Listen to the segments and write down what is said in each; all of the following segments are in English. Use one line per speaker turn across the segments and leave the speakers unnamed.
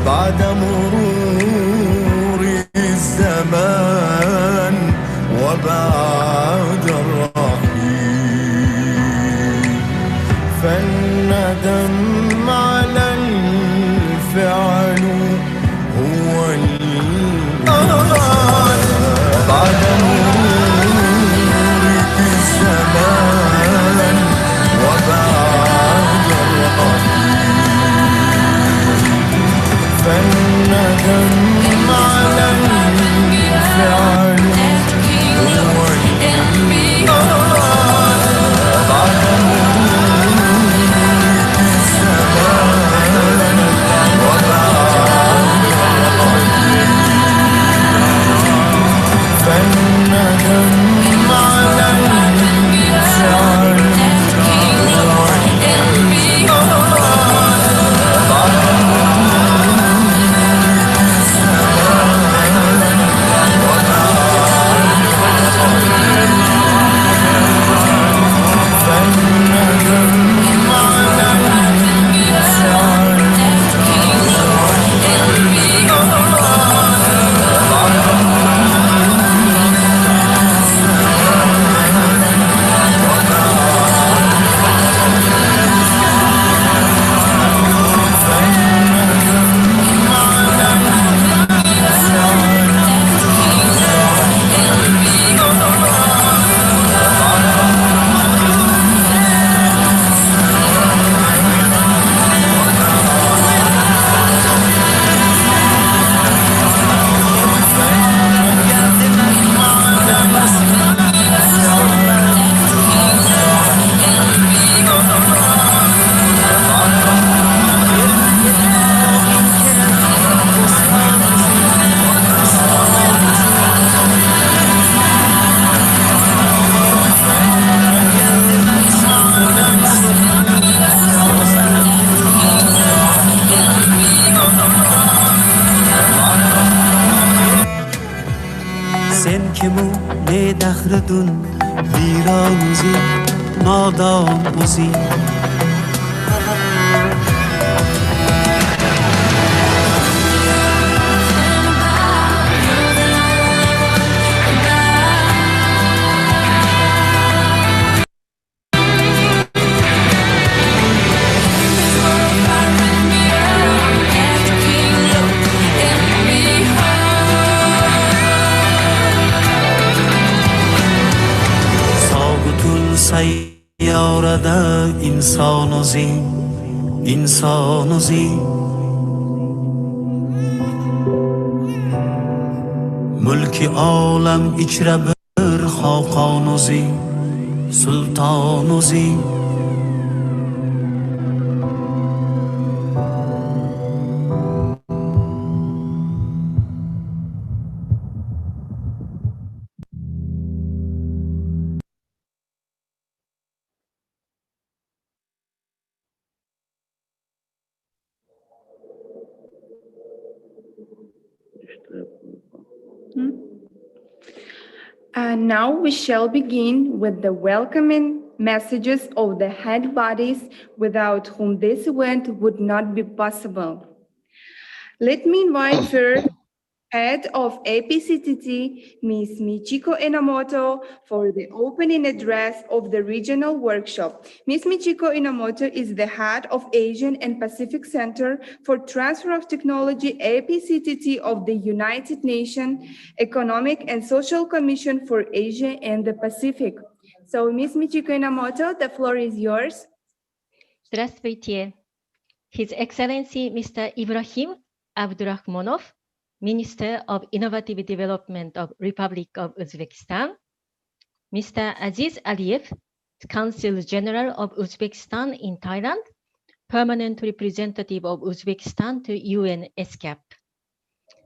بعد مرور الزمان وبعد الرحيل فالندم على الفعل هو الإنسان بعد مرور الزمان وبعد الرحيل فالندم على الفعل هو الإنسان بعد مرور الزمان وبعد الرحيل فالندم على الفعل هو
Sen kim o ne dahrdun viranuzi nadam uzi sayyorada inson o'zing mulki olam ichra bir xoqon o'zing sulton o'zing
Now we shall begin with the welcoming messages of the head bodies without whom this event would not be possible. Let me invite first Head of APCTT, Ms. Michiko Inamoto, for the opening address of the regional workshop. Ms. Michiko Inamoto is the head of Asian and Pacific Center for Transfer of Technology APCTT of the United Nations Economic and Social Commission for Asia and the Pacific. So, Ms. Michiko Inamoto, the floor is yours.
Здравствуйте. His Excellency Mr. Ibrahim Abdurrahmanov, Minister of Innovative Development of Republic of Uzbekistan, Mr. Aziz Aliyev, Consul General of Uzbekistan in Thailand, Permanent Representative of Uzbekistan to UN ESCAP,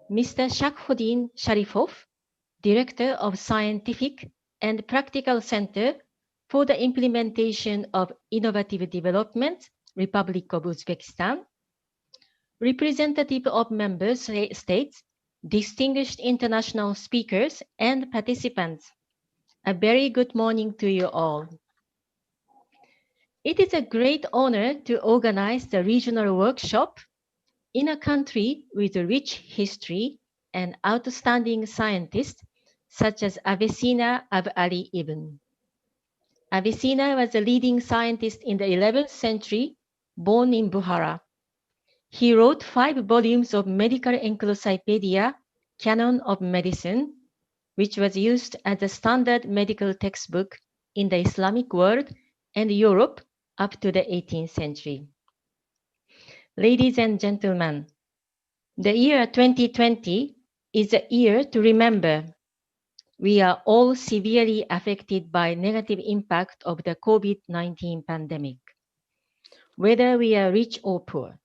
Mr. Shakhuddin Sharifov, Director of Scientific and Practical Center for the Implementation of Innovative Development, Republic of Uzbekistan, representative of member states, distinguished international speakers, and participants. A very good morning to you all. It is a great honor to organize the regional workshop In a country with a rich history and outstanding scientists such as Avicenna of Ali ibn. Avicenna was a leading scientist in the 11th century, born in Bukhara. He wrote 5 volumes of medical encyclopedia, Canon of Medicine, which was used as a standard medical textbook in the Islamic world and Europe up to the 18th century. Ladies and gentlemen, the year 2020 is a year to remember. We are all severely affected by negative impact of the COVID-19 pandemic, whether we are rich or poor.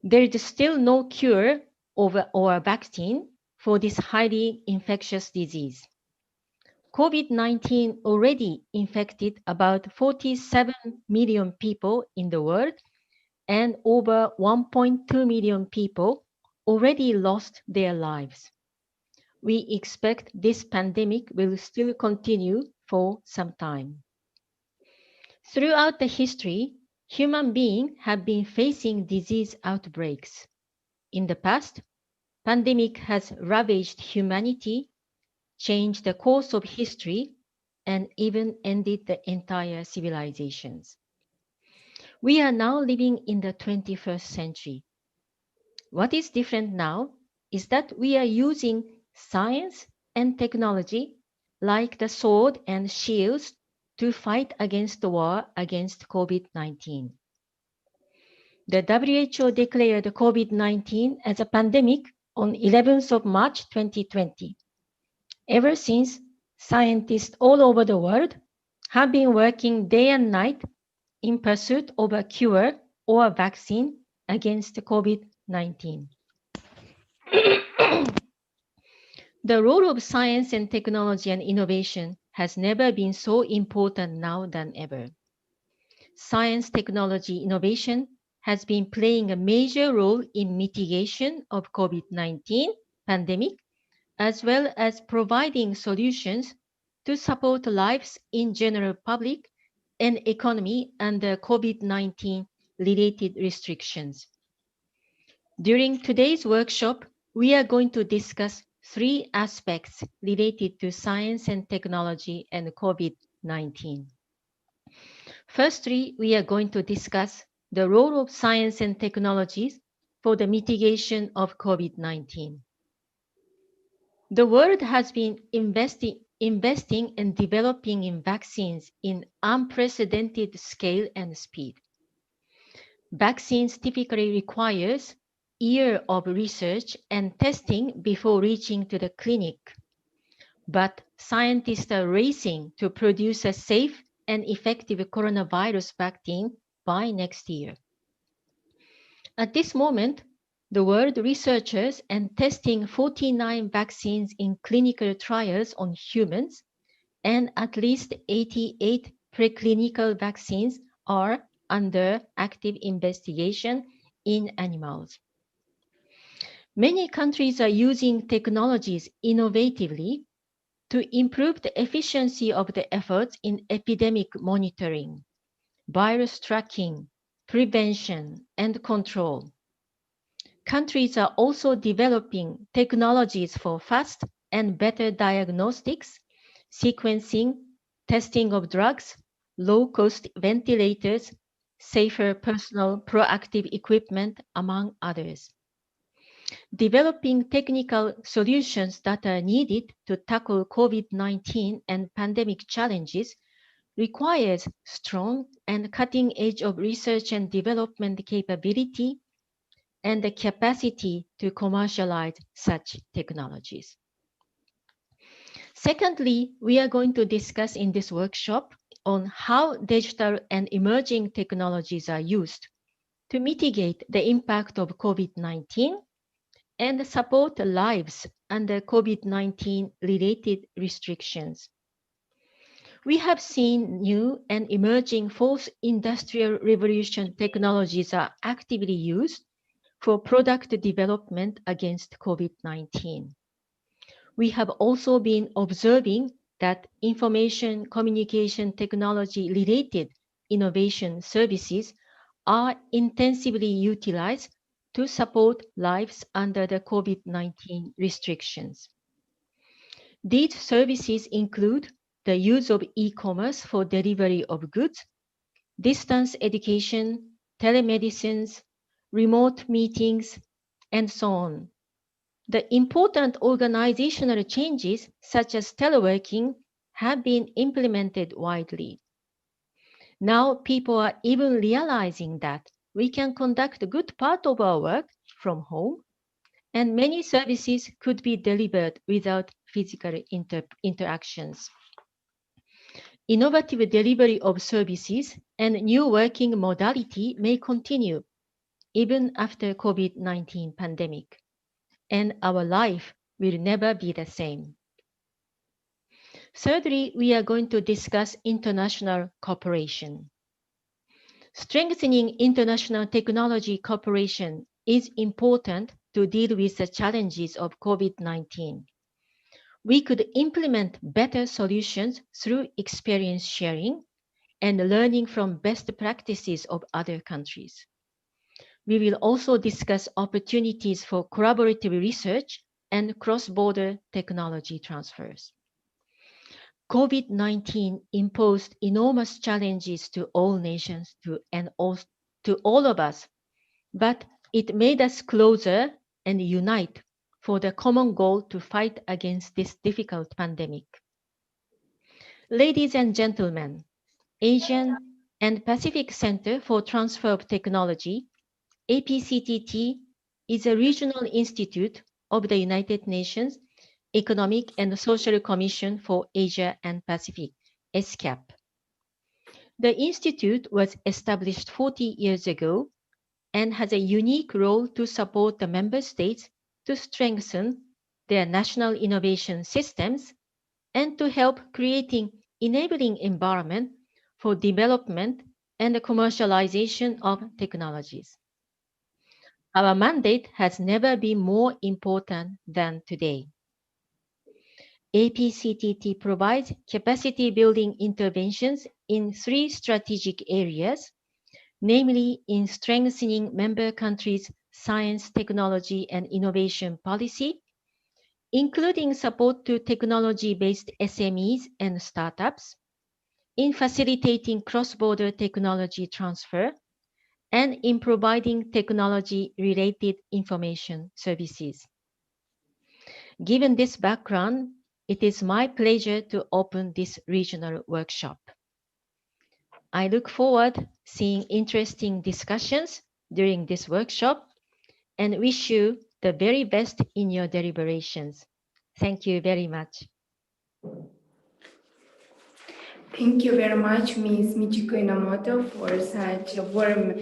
There is still no cure or vaccine for this highly infectious disease. COVID-19 already infected about 47 million people in the world, and over 1.2 million people already lost their lives. We expect this pandemic will still continue for some time. Throughout the history, human beings have been facing disease outbreaks. In the past, pandemic has ravaged humanity, changed the course of history, and even ended the entire civilizations. We are now living in the 21st century. What is different now is that we are using science and technology like the sword and shields to fight against the war against COVID-19. The WHO declared COVID-19 as a pandemic on 11th of March 2020. Ever since, scientists all over the world have been working day and night in pursuit of a cure or a vaccine against COVID-19. The role of science and technology and innovation has never been so important now than ever. Science, technology, innovation has been playing a major role in mitigation of COVID-19 pandemic, as well as providing solutions to support lives in general public and economy under COVID-19 related restrictions. During today's workshop, we are going to discuss 3 aspects related to science and technology and COVID-19. Firstly, we are going to discuss the role of science and technologies for the mitigation of COVID-19. The world has been investing and developing in vaccines in unprecedented scale and speed. Vaccines typically requires years of research and testing before reaching to the clinic. But scientists are racing to produce a safe and effective coronavirus vaccine by next year. At this moment, the world researchers and testing 49 vaccines in clinical trials on humans, and at least 88 preclinical vaccines are under active investigation in animals. Many countries are using technologies innovatively to improve the efficiency of the efforts in epidemic monitoring, virus tracking, prevention, and control. Countries are also developing technologies for fast and better diagnostics, sequencing, testing of drugs, low-cost ventilators, safer personal proactive equipment, among others. Developing technical solutions that are needed to tackle COVID-19 and pandemic challenges requires strong and cutting edge of research and development capability and the capacity to commercialize such technologies. Secondly, we are going to discuss in this workshop on how digital and emerging technologies are used to mitigate the impact of COVID-19 and support lives under COVID-19 related restrictions. We have seen new and emerging fourth industrial revolution technologies are actively used for product development against COVID-19. We have also been observing that information communication technology related innovation services are intensively utilized to support lives under the COVID-19 restrictions. These services include the use of e-commerce for delivery of goods, distance education, telemedicine, remote meetings, and so on. The important organizational changes, such as teleworking, have been implemented widely. Now people are even realizing that we can conduct a good part of our work from home, and many services could be delivered without physical interactions. Innovative delivery of services and new working modality may continue even after COVID-19 pandemic, and our life will never be the same. Thirdly, we are going to discuss international cooperation. Strengthening international technology cooperation is important to deal with the challenges of COVID-19. We could implement better solutions through experience sharing and learning from best practices of other countries. We will also discuss opportunities for collaborative research and cross-border technology transfers. COVID-19 imposed enormous challenges to all nations and to all of us, but it made us closer and unite for the common goal to fight against this difficult pandemic. Ladies and gentlemen, Asian and Pacific Center for Transfer of Technology, APCTT, is a regional institute of the United Nations Economic and Social Commission for Asia and Pacific, ESCAP. The institute was established 40 years ago and has a unique role to support the member states to strengthen their national innovation systems and to help creating enabling environment for development and the commercialization of technologies. Our mandate has never been more important than today. APCTT provides capacity building interventions in 3 strategic areas, namely in strengthening member countries' science, technology, and innovation policy, including support to technology-based SMEs and startups, in facilitating cross-border technology transfer, and in providing technology-related information services. Given this background, it is my pleasure to open this regional workshop. I look forward seeing interesting discussions during this workshop and wish you the very best in your deliberations. Thank you very much.
Thank you very much, Ms. Michiko Inamoto, for such a warm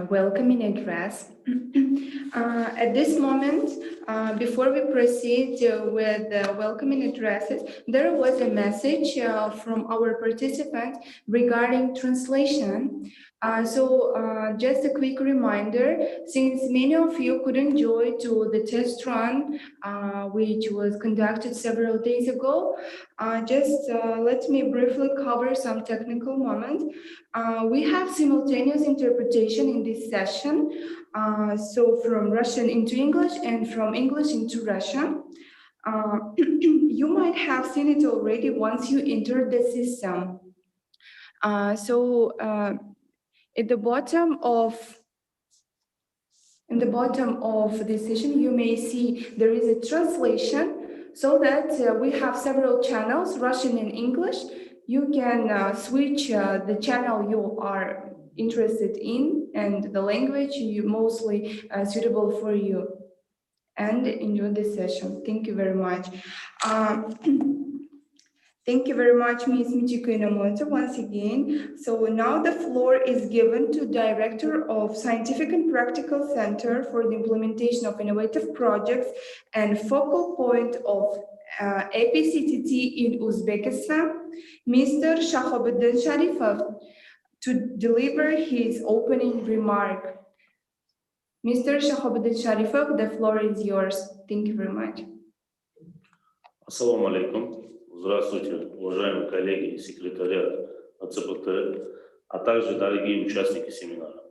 welcoming address. At this moment, before we proceed with the welcoming addresses, there was a message from our participant regarding translation. Just a quick reminder, since many of you couldn't join to the test run, which was conducted several days ago, let me briefly cover some technical moments. We have simultaneous interpretation in this session, so from Russian into English and from English into Russian. You might have seen it already once you entered the system. At the bottom of the session, you may see there is a translation, so that we have several channels, Russian and English. You can switch the channel you are interested in and the language you mostly suitable for you, and enjoy this session. Thank you very much. Thank you very much, Ms. Michiko Inamoto, once again. So now the floor is given to Director of Scientific and Practical Center for the Implementation of Innovative Projects and focal point of APCTT in Uzbekistan, Mr. Shahobuddin Sharifov, to deliver his opening remark. Mr. Shahobuddin Sharifov, the floor is yours. Thank you very much.
Ассаламу алейкум. Здравствуйте, уважаемые коллеги и секретариат АЦПТ, а также дорогие участники семинара.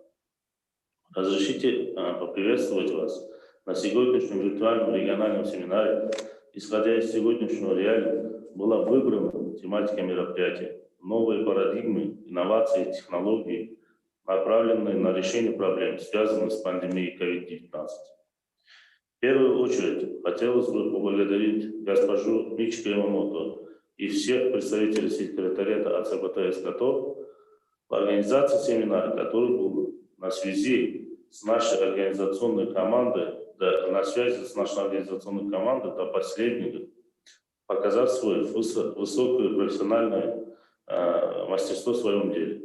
Разрешите поприветствовать вас на сегодняшнем виртуальном региональном семинаре. Исходя из сегодняшнего реалия, была выбрана тематика мероприятия «Новые парадигмы, инновации и технологии, направленные на решение проблем, связанных с пандемией COVID-19». В первую очередь хотелось бы поблагодарить госпожу Мичико Ямамото и всех представителей секретариата АЦБТ СКТО по организации семинара, который был на связи с нашей организационной командой, до последнего, показав свое высокое профессиональное мастерство в своем деле.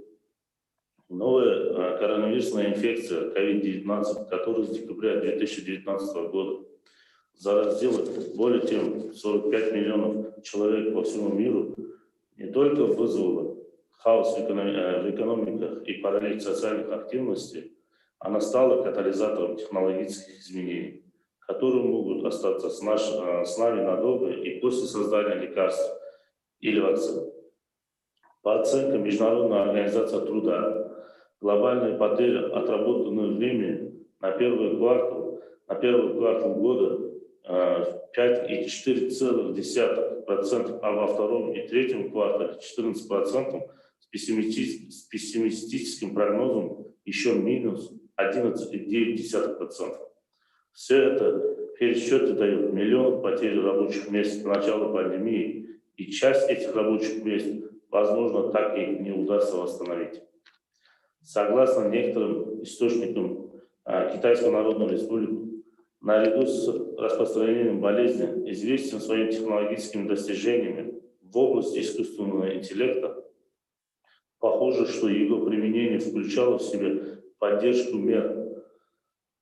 Новая коронавирусная инфекция COVID-19, которая с декабря 2019 года заразила более чем 45 миллионов человек по всему миру, не только вызвала хаос в экономиках и паралич социальных активностей, она стала катализатором технологических изменений, которые могут остаться с нами надолго и после создания лекарств или вакцин. По оценкам Международной организации труда, глобальная потеря отработанного времени на первый квартал года 5,4%, а во втором и третьем квартале 14%, с пессимистическим прогнозом еще минус 11,9%. Все это пересчеты дают миллион потерь рабочих мест с начала пандемии, и часть этих рабочих мест, возможно, так и не удастся восстановить. Согласно некоторым источникам Китайской Народной Республики, наряду с распространением болезни известен своими технологическими достижениями в области искусственного интеллекта. Похоже, что его применение включало в себя поддержку мер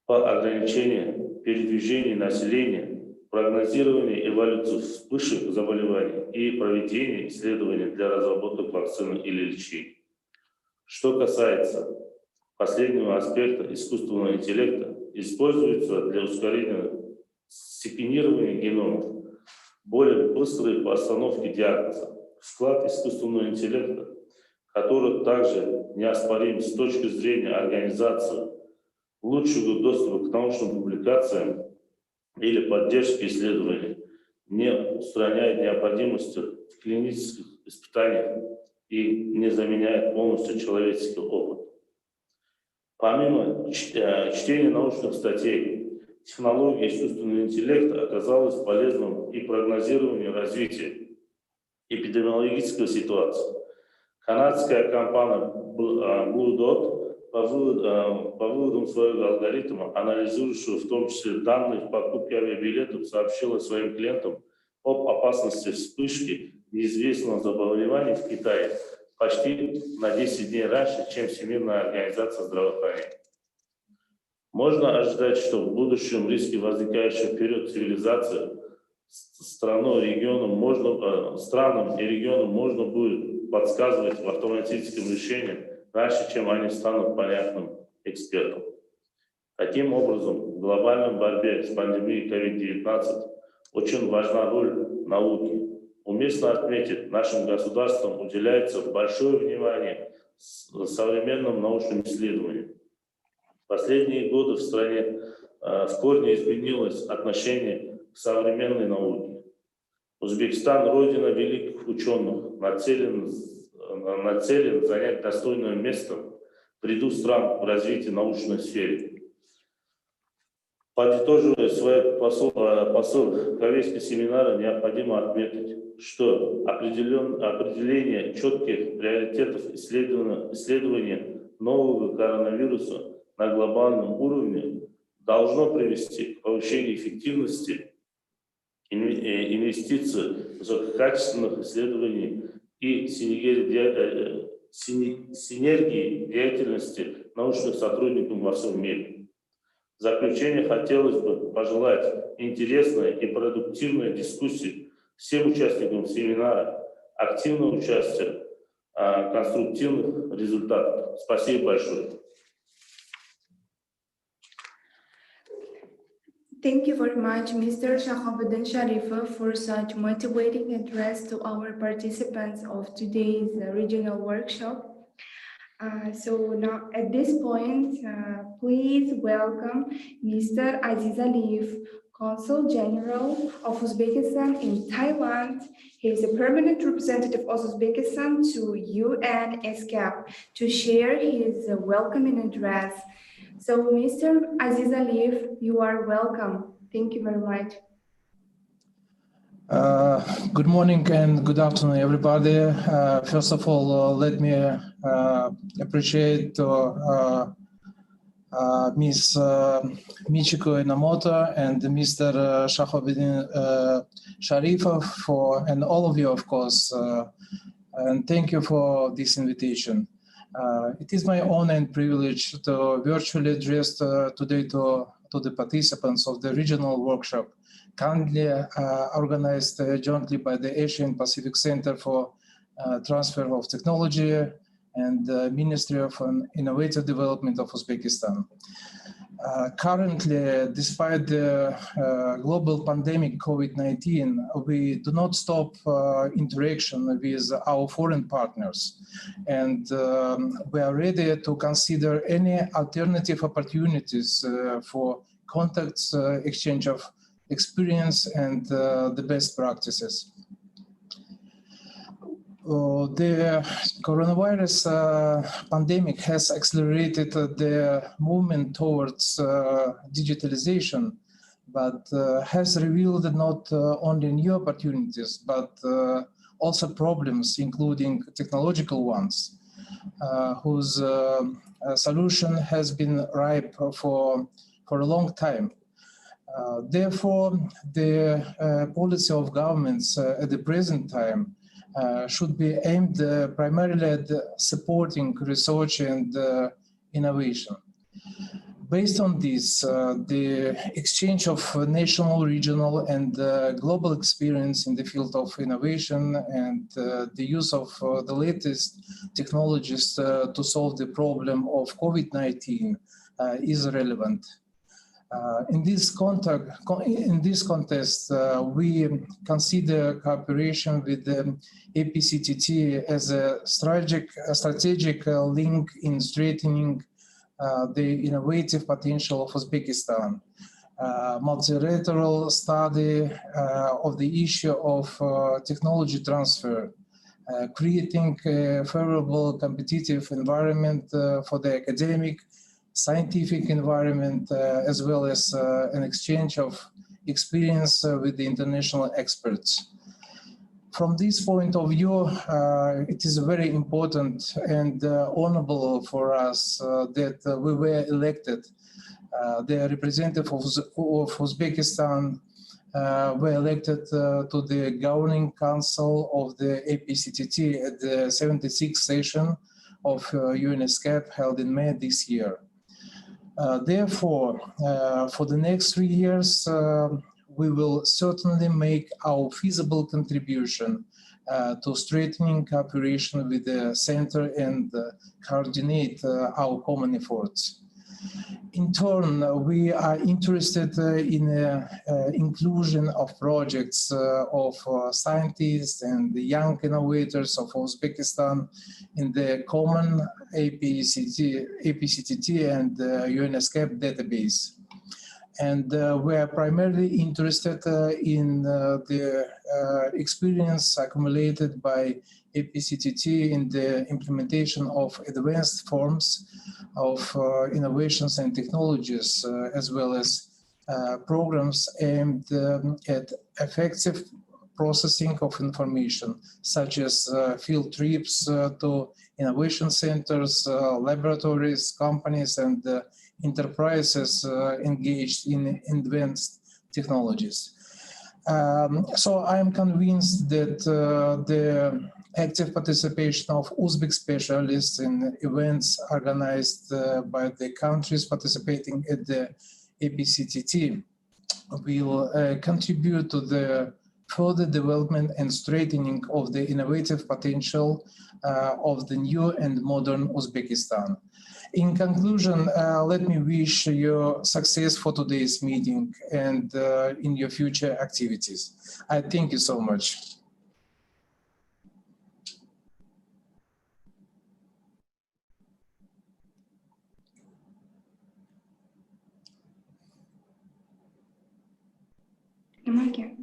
по ограничению передвижения населения, прогнозирование эволюции вспышек заболеваний и проведение исследований для разработки вакцины или лечения. Что касается последнего аспекта искусственного интеллекта, используется для ускорения секвенирования геномов, более быстрой постановки диагноза. Вклад искусственного интеллекта, который также неоспорим с точки зрения организации лучшего доступа к научным публикациям или поддержки исследований, не устраняет необходимости в клинических испытаниях и не заменяет полностью человеческий опыт. Помимо чтения научных статей, технология искусственного интеллекта оказалась полезным и прогнозированию развития эпидемиологической ситуации. Канадская компания Blue Dot по выводам своего алгоритма, анализирующего в том числе данные в покупке авиабилетов, сообщила своим клиентам об опасности вспышки неизвестного заболевания в Китае почти на 10 дней раньше, чем Всемирная организация здравоохранения. Можно ожидать, что в будущем риски, возникающие в период цивилизации, странам и регионам можно будет подсказывать в автоматическом решении раньше, чем они станут понятным экспертам. Таким образом, в глобальной борьбе с пандемией COVID-19 очень важна роль науки. Уместно отметить, нашим государствам уделяется большое внимание современным научным исследованиям. В последние годы в стране в корне изменилось отношение к современной науке. Узбекистан, родина великих ученых, нацелен занять достойное место в ряду стран в развитии научной сферы. Подытоживая свой посыл повестки семинара, необходимо отметить, что определение четких приоритетов исследования нового коронавируса на глобальном уровне должно привести к повышению эффективности инвестиций в высококачественных исследований и синергии деятельности научных сотрудников во всем мире. В заключение хотелось бы пожелать интересной и продуктивной дискуссии всем участникам семинара, активного участия, конструктивных результатов. Спасибо большое.
Thank you very much, Mr. Shahabuddin Sharifa, for such motivating address to our participants of today's regional workshop. So now at this point, please welcome Mr. Aziz Aliyev, Consul General of Uzbekistan in Thailand. He is a permanent representative of Uzbekistan to UN ESCAP to share his welcoming address. So Mr. Aziz Aliyev, you are welcome. Thank you very much.
Good morning and good afternoon, everybody. First of all, let me appreciate Ms. Michiko Inamoto and Mr. Shahobuddin Sharifov and all of you, of course, and thank you for this invitation. It is my honor and privilege to virtually address today to the participants of the regional workshop currently organized jointly by the Asian Pacific Center for Transfer of Technology and the Ministry of Innovative Development of Uzbekistan. Currently, despite the global pandemic COVID-19, we do not stop interaction with our foreign partners, and we are ready to consider any alternative opportunities for contacts, exchange of experience and the best practices. The coronavirus pandemic has accelerated the movement towards digitalization, but has revealed not only new opportunities, but also problems, including technological ones, whose solution has been ripe for a long time. Therefore, the policy of governments at the present time should be aimed primarily at supporting research and innovation. Based on this, the exchange of national, regional, and global experience in the field of innovation and the use of the latest technologies to solve the problem of COVID-19 is relevant. In this context, we consider cooperation with the APCTT as a strategic link in strengthening the innovative potential of Uzbekistan. Multilateral study of the issue of technology transfer, creating a favorable competitive environment for the academic, scientific environment, as well as an exchange of experience with the international experts. From this point of view, it is very important and honorable for us that we were elected. The representative of Uzbekistan were elected to the Governing Council of the APCTT at the 76th session of UNESCAP held in May this year. Therefore, for the next 3 years, we will certainly make our feasible contribution to strengthening cooperation with the center and coordinate our common efforts. In turn, we are interested in inclusion of projects of scientists and the young innovators of Uzbekistan in the common APCTT and UNESCAP database. And we are primarily interested in the experience accumulated by APCTT in the implementation of advanced forms of innovations and technologies, as well as programs aimed at effective processing of information, such as field trips to innovation centers, laboratories, companies, and enterprises engaged in advanced technologies. So I am convinced that the active participation of Uzbek specialists in events organized by the countries participating at the APCTT will contribute to the further development and strengthening of the innovative potential of the new and modern Uzbekistan. In conclusion, let me wish you success for today's meeting and in your future activities. I thank you so much.
Okay.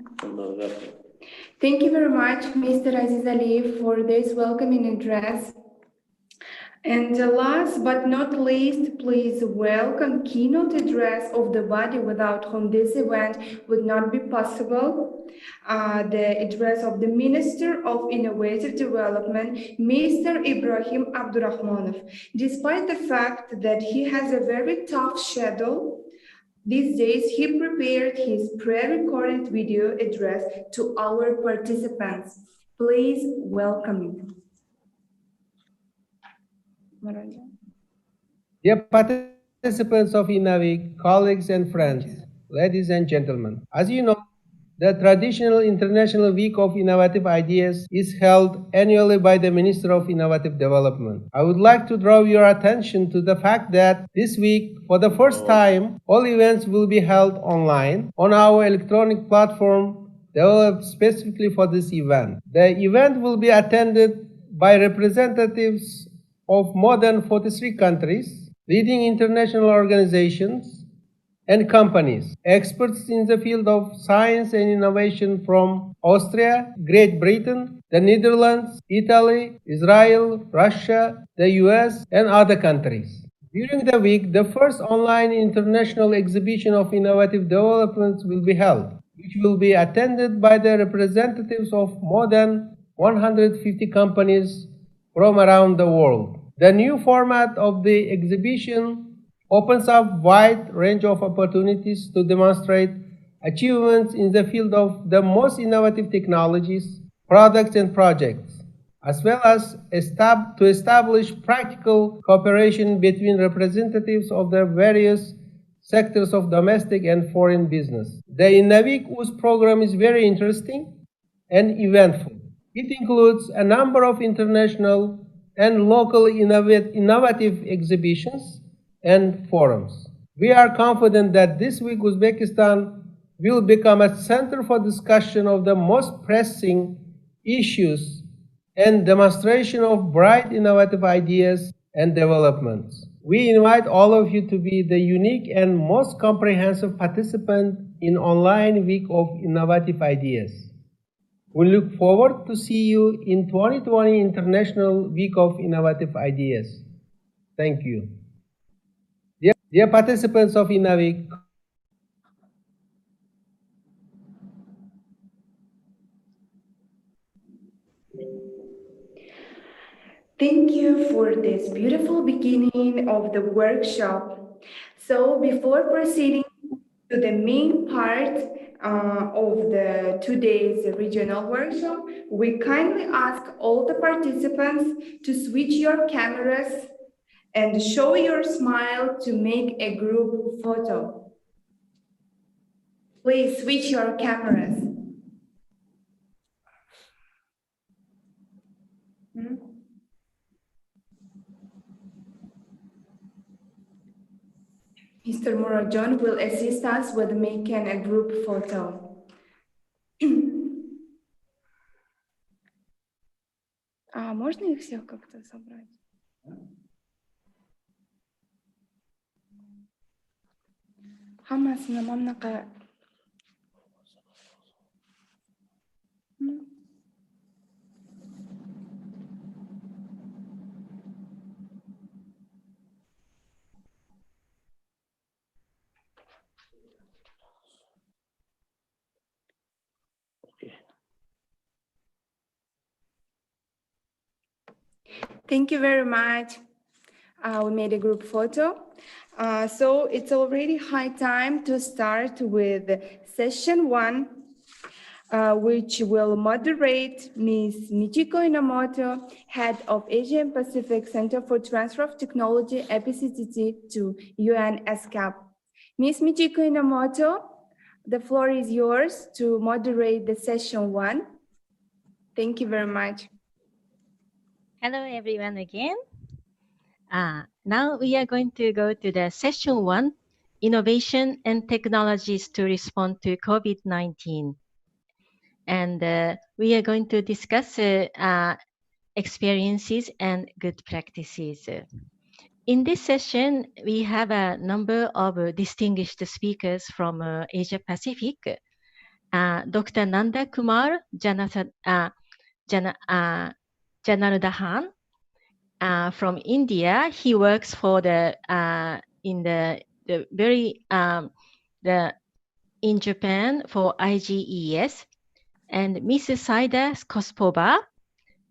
Thank you very much, Mr. Aziz Ali, for this welcoming address. And last but not least, please welcome keynote address of the body without whom this event would not be possible. The address of the Minister of Innovative Development, Mr. Ibrahim Abdurrahmanov. Despite the fact that he has a very tough schedule, these days he prepared his pre-recorded video address to our participants. Please welcome him.
Dear participants of INAVIC, colleagues and friends, ladies and gentlemen, as you know, the traditional International Week of Innovative Ideas is held annually by the Minister of Innovative Development. I would like to draw your attention to the fact that this week, for the first time, all events will be held online on our electronic platform developed specifically for this event. The event will be attended by representatives of more than 43 countries, leading international organizations, and companies, experts in the field of science and innovation from Austria, Great Britain, the Netherlands, Italy, Israel, Russia, the US, and other countries. During the week, the first online international exhibition of innovative developments will be held, which will be attended by the representatives of more than 150 companies from around the world. The new format of the exhibition opens up wide range of opportunities to demonstrate achievements in the field of the most innovative technologies, products and projects, as well as to establish practical cooperation between representatives of the various sectors of domestic and foreign business. The INNOVIC US program is very interesting and eventful. It includes a number of international and local innovative exhibitions and forums. We are confident that this week Uzbekistan will become a center for discussion of the most pressing issues and demonstration of bright innovative ideas and developments. We invite all of you to be the unique and most comprehensive participant in online week of innovative ideas. We look forward to see you in 2020 International Week of Innovative Ideas. Thank you. Dear participants of INNOVIC,
Thank you for this beautiful beginning of the workshop. So before proceeding to the main part of the today's regional workshop, we kindly ask all the participants to switch your cameras and show your smile to make a group photo. Please switch your cameras. Mr. Murajon will assist us with making a group photo. А можно их всех как-то собрать? Хамасына мамнака. Thank you very much. We made a group photo. So it's already high time to start with session 1, which will moderate Ms. Michiko Inamoto, Head of Asia and Pacific Center for Transfer of Technology, APCTT, to UN SCAP. Ms. Michiko Inamoto, the floor is yours to moderate the session 1. Thank you very much.
Hello, everyone again. Now we are going to go to the session 1, Innovation and Technologies to Respond to COVID-19. And we are going to discuss experiences and good practices. In this session, we have a number of distinguished speakers from Asia Pacific. Dr. Nanda Kumar Janardahan from India. He works for the in the very in Japan for IGES, and Mrs. Saida Kospova.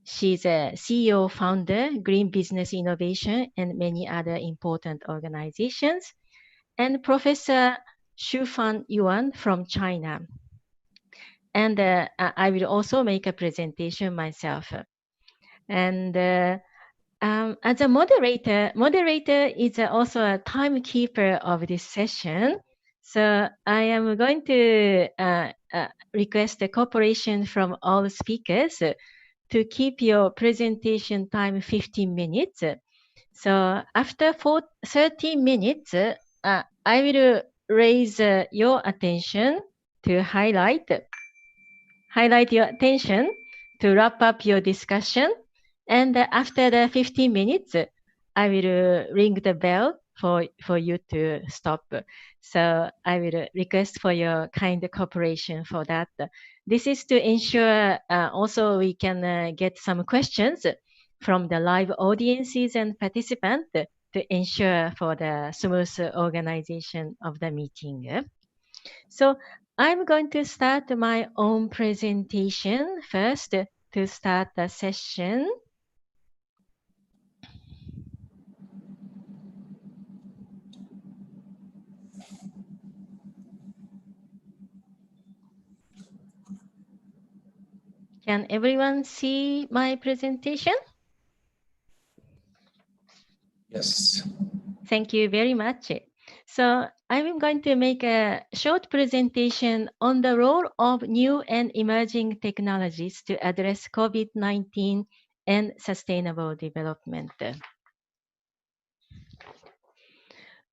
She's a CEO, founder, Green Business Innovation, and many other important organizations. And Professor Shufan Yuan from China. And I will also make a presentation myself. And as a moderator is also a timekeeper of this session. So I am going to request the cooperation from all speakers to keep your presentation time 15 minutes. So after 30 minutes, I will raise your attention to highlight your attention to wrap up your discussion. And after the 15 minutes, I will ring the bell for you to stop. So I will request for your kind cooperation for that. This is to ensure also we can get some questions from the live audiences and participants to ensure for the smooth organization of the meeting. So I'm going to start my own presentation first to start the session. Can everyone see my presentation?
Yes.
Thank you very much. So I'm going to make a short presentation on the role of new and emerging technologies to address COVID-19 and sustainable development.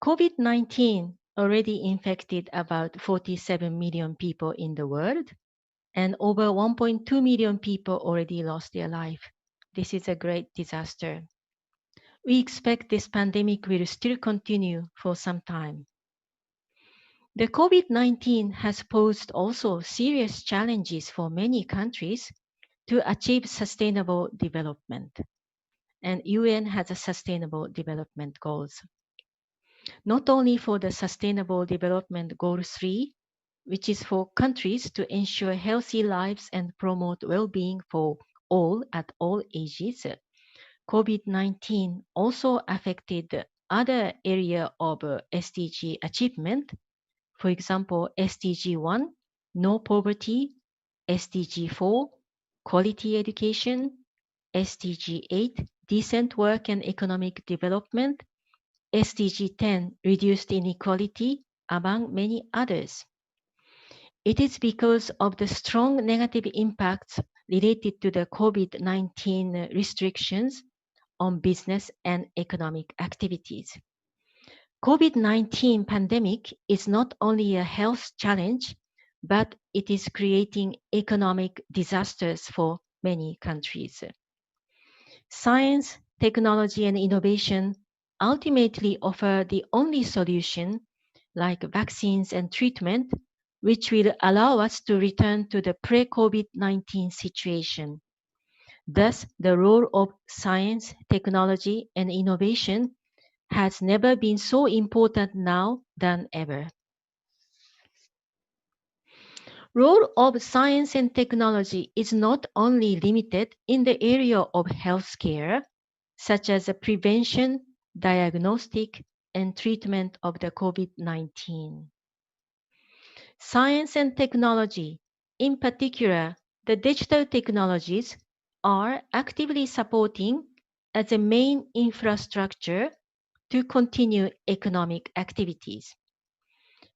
COVID-19 already infected about 47 million people in the world, and over 1.2 million people already lost their life. This is a great disaster. We expect this pandemic will still continue for some time. The COVID-19 has posed also serious challenges for many countries to achieve sustainable development. And UN has a sustainable development goals. Not only for the Sustainable Development Goal 3, which is for countries to ensure healthy lives and promote well-being for all at all ages, COVID-19 also affected other area of SDG achievement. For example, SDG 1, no poverty, SDG 4, quality education, SDG 8, decent work and economic development, SDG 10, reduced inequality, among many others. It is because of the strong negative impacts related to the COVID-19 restrictions on business and economic activities. COVID-19 pandemic is not only a health challenge, but it is creating economic disasters for many countries. Science, technology, and innovation ultimately offer the only solution, like vaccines and treatment, which will allow us to return to the pre-COVID-19 situation. Thus, the role of science, technology, and innovation has never been so important now than ever. Role of science and technology is not only limited in the area of healthcare, such as the prevention, diagnostic, and treatment of the COVID-19. Science and technology, in particular, the digital technologies, are actively supporting as a main infrastructure to continue economic activities.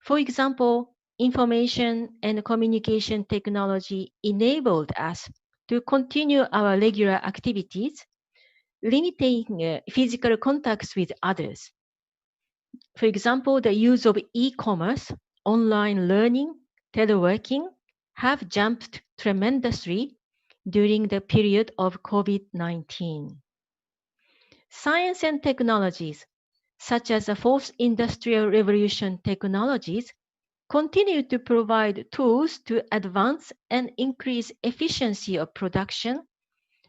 For example, information and communication technology enabled us to continue our regular activities, limiting physical contacts with others. For example, the use of e-commerce, online learning, teleworking have jumped tremendously during the period of COVID-19. Science and technologies, such as the fourth industrial revolution technologies, continue to provide tools to advance and increase efficiency of production,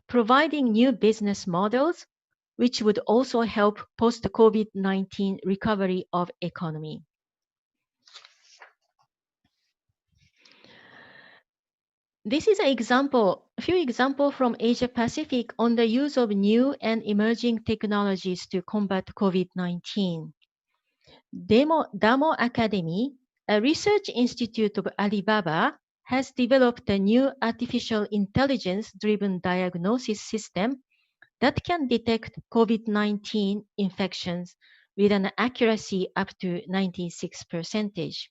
providing new business models, which would also help post-COVID-19 recovery of economy. This is a few examples from Asia Pacific on the use of new and emerging technologies to combat COVID-19. Damo Academy, a research institute of Alibaba, has developed a new artificial intelligence-driven diagnosis system that can detect COVID-19 infections with an accuracy up to 96%.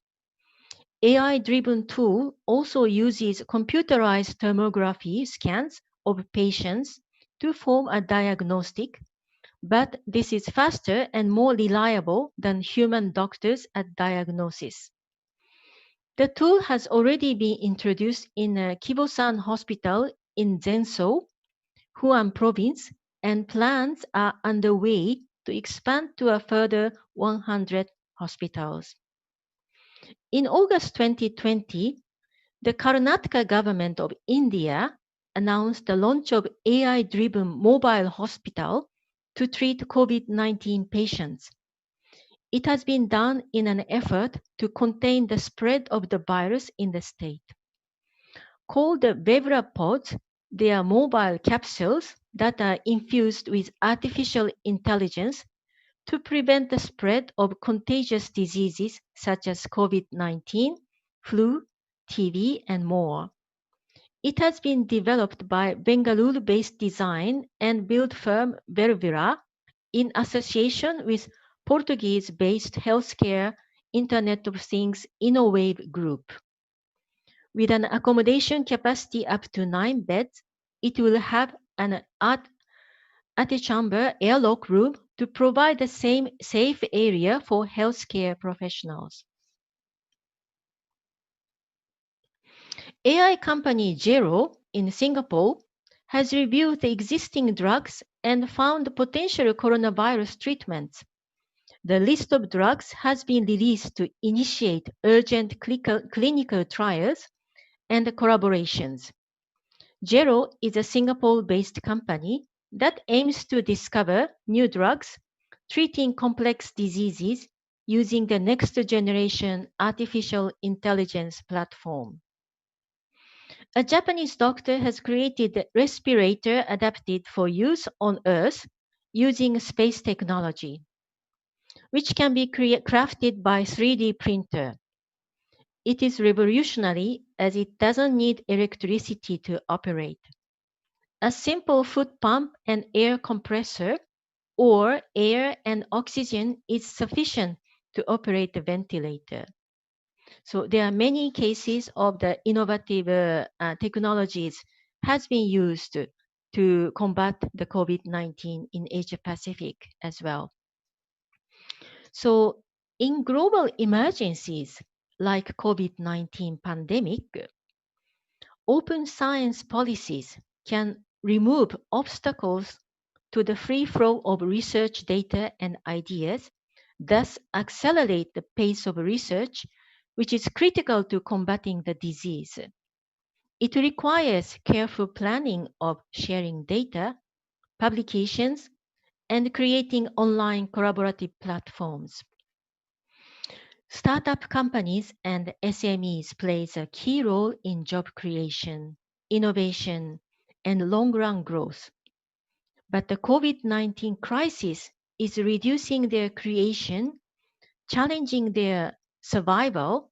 AI-driven tool also uses computerized tomography scans of patients to form a diagnostic, but this is faster and more reliable than human doctors at diagnosis. The tool has already been introduced in Kibosan Hospital in Zhengzhou, Hunan Province, and plans are underway to expand to a further 100 hospitals. In August 2020, the Karnataka government of India announced the launch of AI-driven mobile hospital to treat COVID-19 patients. It has been done in an effort to contain the spread of the virus in the state. Called the Vevra pods, they are mobile capsules that are infused with artificial intelligence to prevent the spread of contagious diseases such as COVID-19, flu, TB, and more. It has been developed by Bengaluru-based design and build firm Vervira in association with Portuguese-based healthcare Internet of Things Innovate Group. With an accommodation capacity up to 9 beds, it will have an antechamber airlock room to provide the same safe area for healthcare professionals. AI company Gero in Singapore has reviewed the existing drugs and found potential coronavirus treatments. The list of drugs has been released to initiate urgent clinical trials and collaborations. Gero is a Singapore-based company that aims to discover new drugs treating complex diseases using the next generation artificial intelligence platform. A Japanese doctor has created a respirator adapted for use on Earth using space technology, which can be crafted by 3D printer. It is revolutionary as it doesn't need electricity to operate. A simple foot pump and air compressor or air and oxygen is sufficient to operate the ventilator. So there are many cases of the innovative technologies has been used to combat the COVID-19 in Asia Pacific as well. So in global emergencies like COVID-19 pandemic, open science policies can remove obstacles to the free flow of research data and ideas, thus accelerate the pace of research, which is critical to combating the disease. It requires careful planning of sharing data, publications, and creating online collaborative platforms. Startup companies and SMEs plays a key role in job creation, innovation, and long-run growth. But the COVID-19 crisis is reducing their creation, challenging their survival,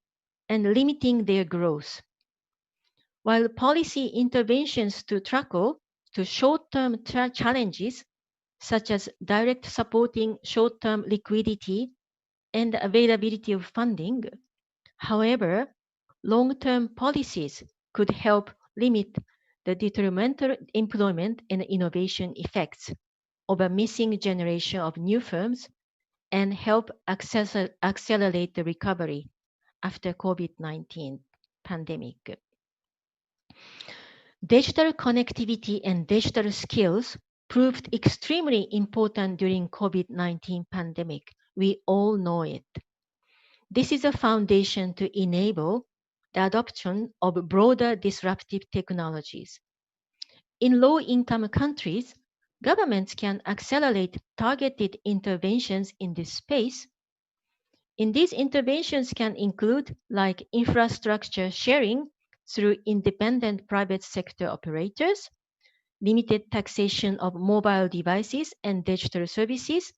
and limiting their growth. While policy interventions to tackle to short-term challenges, such as direct supporting short-term liquidity and availability of funding, however, long-term policies could help limit the detrimental employment and innovation effects of a missing generation of new firms and help accelerate the recovery after COVID-19 pandemic. Digital connectivity and digital skills proved extremely important during COVID-19 pandemic. We all know it. This is a foundation to enable the adoption of broader disruptive technologies. In low-income countries, governments can accelerate targeted interventions in this space. In these interventions can include like infrastructure sharing through independent private sector operators, limited taxation of mobile devices and digital services,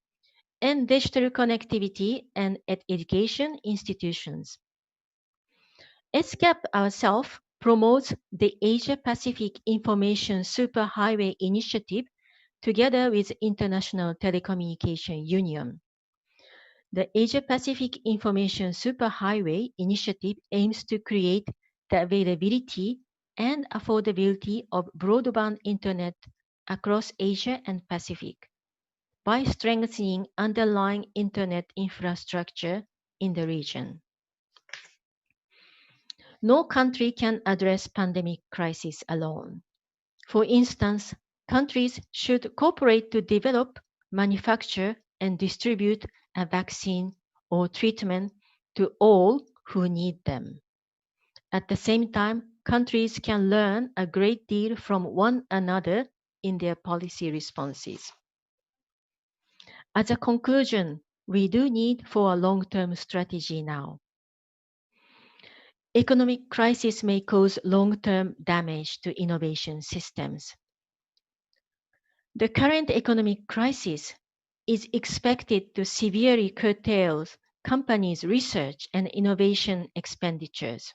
and digital connectivity and education institutions. ESCAP ourselves promotes the Asia-Pacific Information Superhighway Initiative together with International Telecommunication Union. The Asia-Pacific Information Superhighway Initiative aims to create the availability and affordability of broadband internet across Asia and Pacific by strengthening underlying internet infrastructure in the region. No country can address pandemic crisis alone. For instance, countries should cooperate to develop, manufacture, and distribute a vaccine or treatment to all who need them. At the same time, countries can learn a great deal from one another in their policy responses. As a conclusion, we do need for a long-term strategy now. Economic crisis may cause long-term damage to innovation systems. The current economic crisis is expected to severely curtail companies' research and innovation expenditures.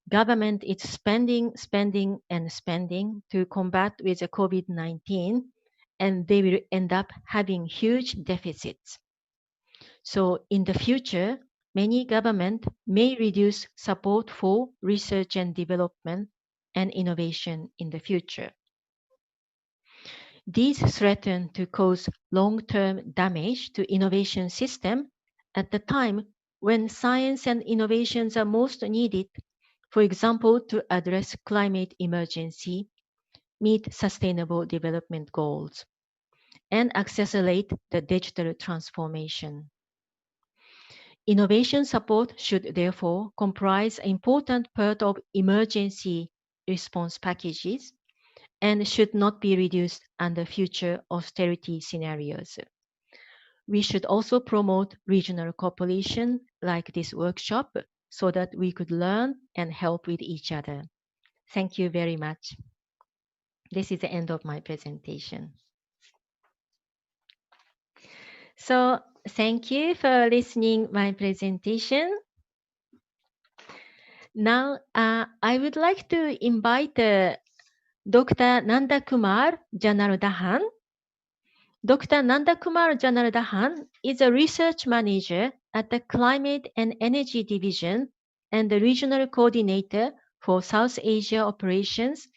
Government is spending to combat with the COVID-19, and they will end up having huge deficits. So in the future, many governments may reduce support for research and development and innovation in the future. These threaten to cause long-term damage to innovation system at the time when science and innovations are most needed, for example, to address climate emergency, meet sustainable development goals, and accelerate the digital transformation. Innovation support should therefore comprise an important part of emergency response packages and should not be reduced under future austerity scenarios. We should also promote regional cooperation like this workshop so that we could learn and help with each other. Thank you very much. This is the end of my presentation. So thank you for listening my presentation. Now I would like to invite Dr. Nanda Kumar Janardhan. Dr. Nanda Kumar Janardhan is a research manager at the Climate and Energy Division and the regional coordinator for South Asia operations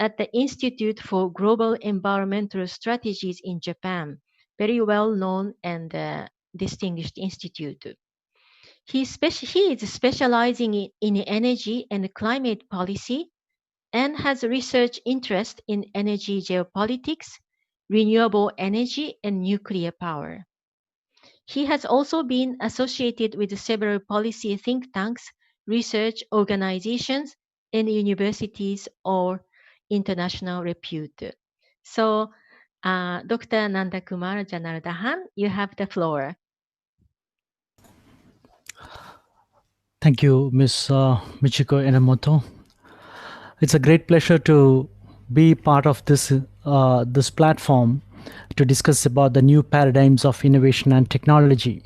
at the Institute for Global Environmental Strategies in Japan, very well known and distinguished institute. He is specializing in energy and climate policy and has research interest in energy geopolitics, renewable energy, and nuclear power. He has also been associated with several policy think tanks, research organizations, and universities or international repute. So, Dr. Nanda Kumar Janardhan, you have the floor.
Thank you, Ms. Michiko Enomoto. It's a great pleasure to be part of this platform to discuss about the new paradigms of innovation and technology,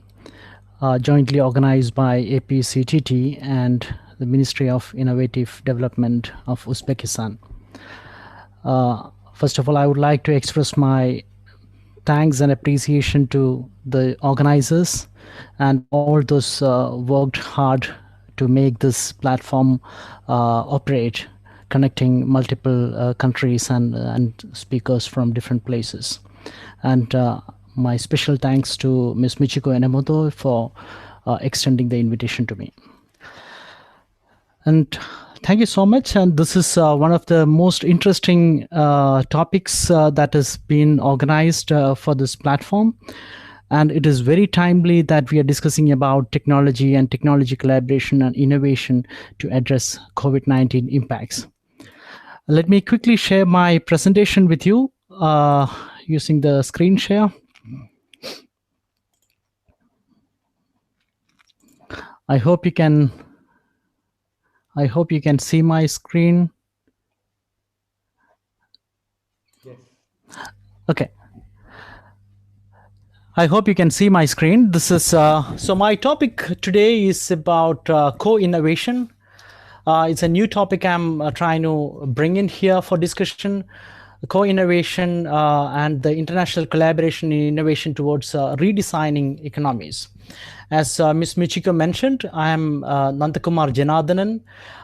jointly organized by APCTT and the Ministry of Innovative Development of Uzbekistan. First of all, I would like to express my thanks and appreciation to the organizers and all those worked hard to make this platform operate, connecting multiple countries and speakers from different places. And my special thanks to Ms. Michiko Enomoto for extending the invitation to me. And thank you so much. And this is one of the most interesting topics that has been organized for this platform. And it is very timely that we are discussing about technology and technology collaboration and innovation to address COVID-19 impacts. Let me quickly share my presentation with you using the screen share. I hope you can see my screen.
Yes.
Okay. I hope you can see my screen. This is so my topic today is about co-innovation. It's a new topic I'm trying to bring in here for discussion. Co-innovation and the international collaboration in innovation towards redesigning economies. As Ms. Michiko mentioned, I am Nandakumar Janardhanan.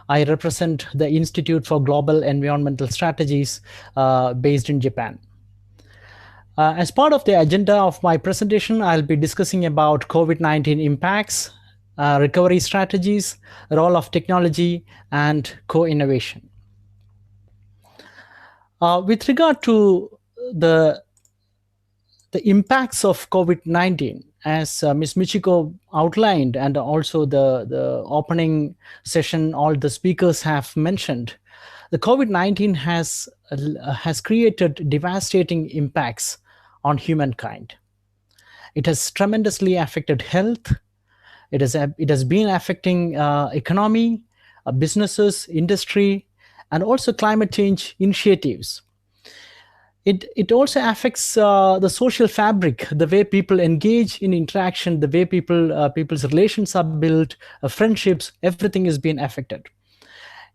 I represent the Institute for Global Environmental Strategies based in Japan. As part of the agenda of my presentation, I'll be discussing about COVID-19 impacts, recovery strategies, role of technology, and co-innovation. With regard to the impacts of COVID-19, as Ms. Michiko outlined, and also the opening session, all the speakers have mentioned, the COVID-19 has created devastating impacts on humankind. It has tremendously affected health. It has been affecting economy, businesses, industry, and also climate change initiatives. It also affects the social fabric, the way people engage in interaction, the way people's relations are built, friendships, everything is being affected.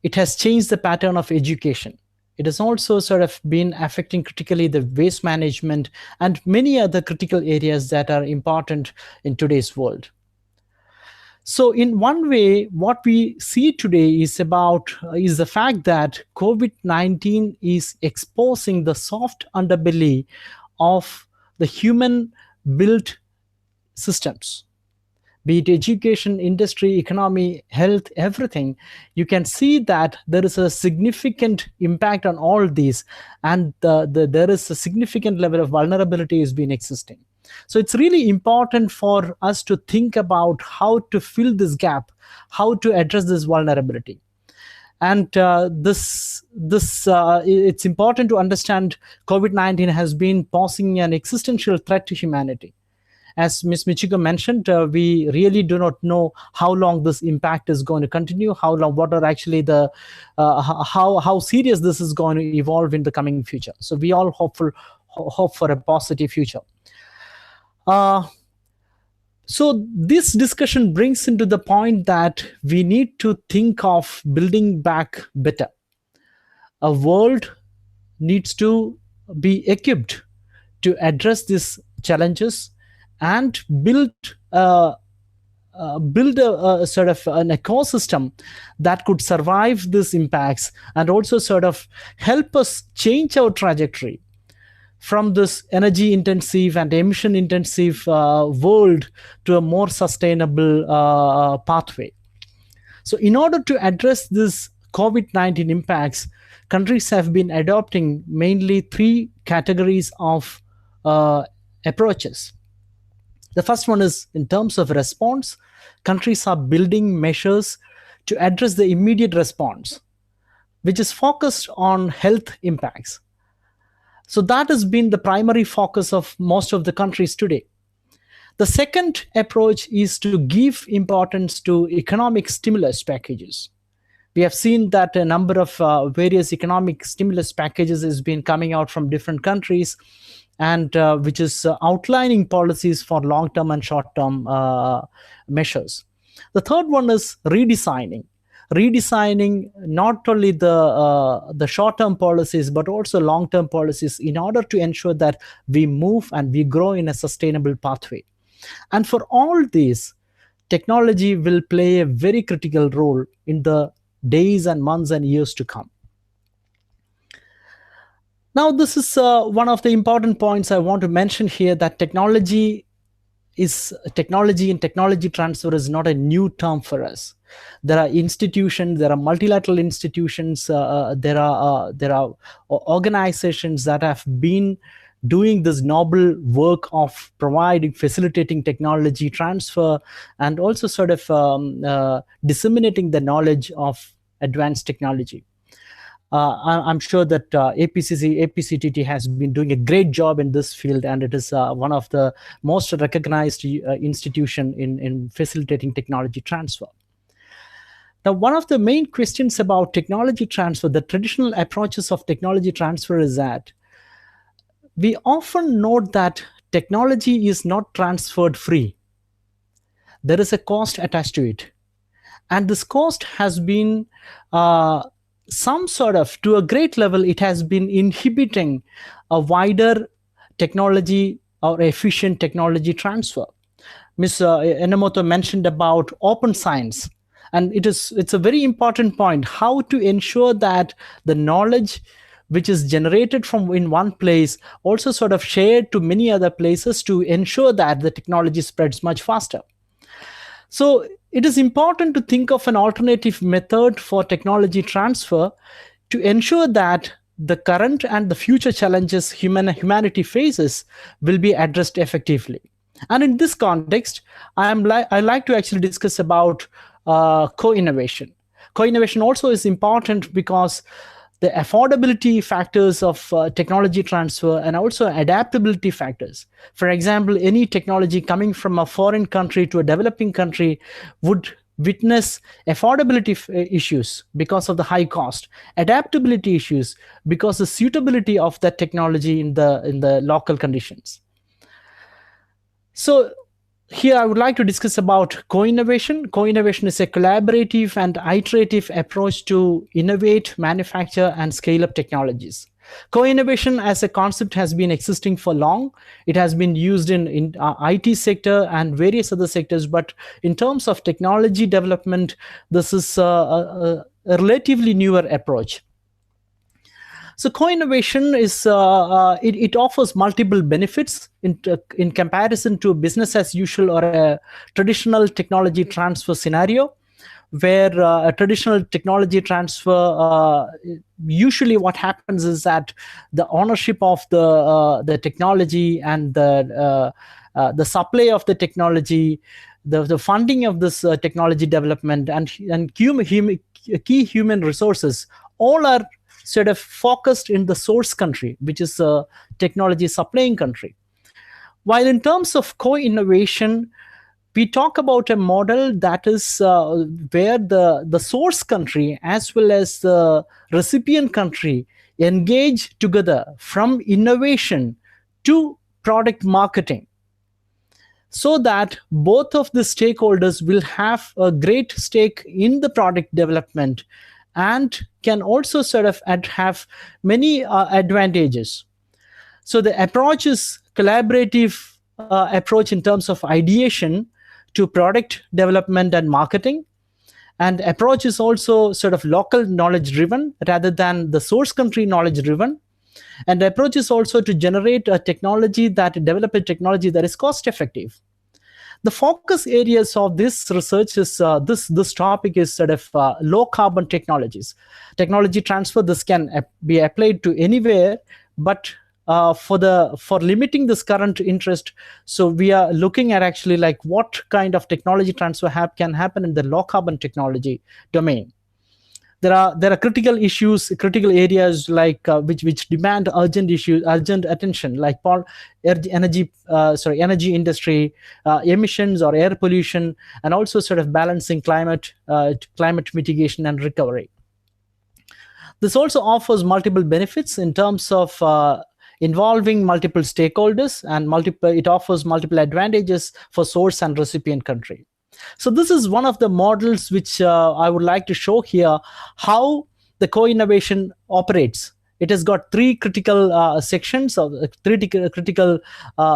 It has changed the pattern of education. It has also sort of been affecting critically the waste management and many other critical areas that are important in today's world. So in one way, what we see today is the fact that COVID-19 is exposing the soft underbelly of the human-built systems. Be it education, industry, economy, health, everything, you can see that there is a significant impact on all these, and there is a significant level of vulnerability has been existing. So it's really important for us to think about how to fill this gap, how to address this vulnerability. And it's important to understand COVID-19 has been posing an existential threat to humanity. As Ms. Michiko mentioned, we really do not know how long this impact is going to continue, how long, what are actually the, how serious this is going to evolve in the coming future. So we all hope for a positive future. So this discussion brings into the point that we need to think of building back better. A world needs to be equipped to address these challenges and build a sort of an ecosystem that could survive these impacts and also sort of help us change our trajectory from this energy intensive and emission intensive world to a more sustainable pathway. So in order to address this COVID-19 impacts, countries have been adopting mainly three categories of approaches. The first one is in terms of response. Countries are building measures to address the immediate response, which is focused on health impacts. So that has been the primary focus of most of the countries today. The second approach is to give importance to economic stimulus packages. We have seen that a number of various economic stimulus packages has been coming out from different countries, and which is outlining policies for long-term and short-term measures. The third one is redesigning not only the short-term policies but also long-term policies in order to ensure that we move and we grow in a sustainable pathway. And for all these, technology will play a very critical role in the days and months and years to come. Now, this is one of the important points I want to mention here, that technology and technology transfer is not a new term for us. There are institutions, there are multilateral institutions, there are organizations that have been doing this noble work of providing, facilitating technology transfer, and also sort of disseminating the knowledge of advanced technology. I'm sure that APCTT has been doing a great job in this field, and it is one of the most recognized institution in facilitating technology transfer. Now, one of the main questions about technology transfer, the traditional approaches of technology transfer, is that we often note that technology is not transferred free. There is a cost attached to it. And this cost has been some sort of, to a great level, it has been inhibiting a wider technology or efficient technology transfer. Ms. Enomoto mentioned about open science. And it's a very important point, how to ensure that the knowledge which is generated from in one place also sort of shared to many other places to ensure that the technology spreads much faster. So it is important to think of an alternative method for technology transfer to ensure that the current and the future challenges humanity faces will be addressed effectively. And in this context, I like to actually discuss about co-innovation. Co-innovation also is important because the affordability factors of technology transfer and also adaptability factors. For example, any technology coming from a foreign country to a developing country would witness affordability issues because of the high cost, adaptability issues because the suitability of that technology in the local conditions. So here I would like to discuss about co-innovation. Co-innovation is a collaborative and iterative approach to innovate, manufacture, and scale up technologies. Co-innovation as a concept has been existing for long. It has been used in IT sector and various other sectors, but in terms of technology development, this is a relatively newer approach. So co-innovation is it offers multiple benefits in comparison to business as usual or a traditional technology transfer scenario, where a traditional technology transfer usually what happens is that the ownership of the technology and the supply of the technology, the funding of this technology development and key human resources all are sort of focused in the source country, which is a technology supplying country. While in terms of co-innovation, we talk about a model that is where the source country as well as the recipient country engage together from innovation to product marketing, so that both of the stakeholders will have a great stake in the product development and can also sort of have many advantages. So the approach is collaborative approach in terms of ideation to product development and marketing. And approach is also sort of local knowledge driven rather than the source country knowledge driven. And the approach is also to generate a technology develop a technology that is cost effective. The focus areas of this research is this topic is sort of low carbon technologies. Technology transfer, this can be applied to anywhere, but for limiting this current interest, so we are looking at actually like what kind of technology transfer can happen in the low carbon technology domain. There are critical issues, critical areas like which demand urgent attention, like energy industry, emissions or air pollution, and also sort of balancing climate mitigation and recovery. This also offers multiple benefits in terms of involving multiple stakeholders, and it offers multiple advantages for source and recipient country. So this is one of the models which I would like to show here, how the co-innovation operates. It has got three critical sections or critical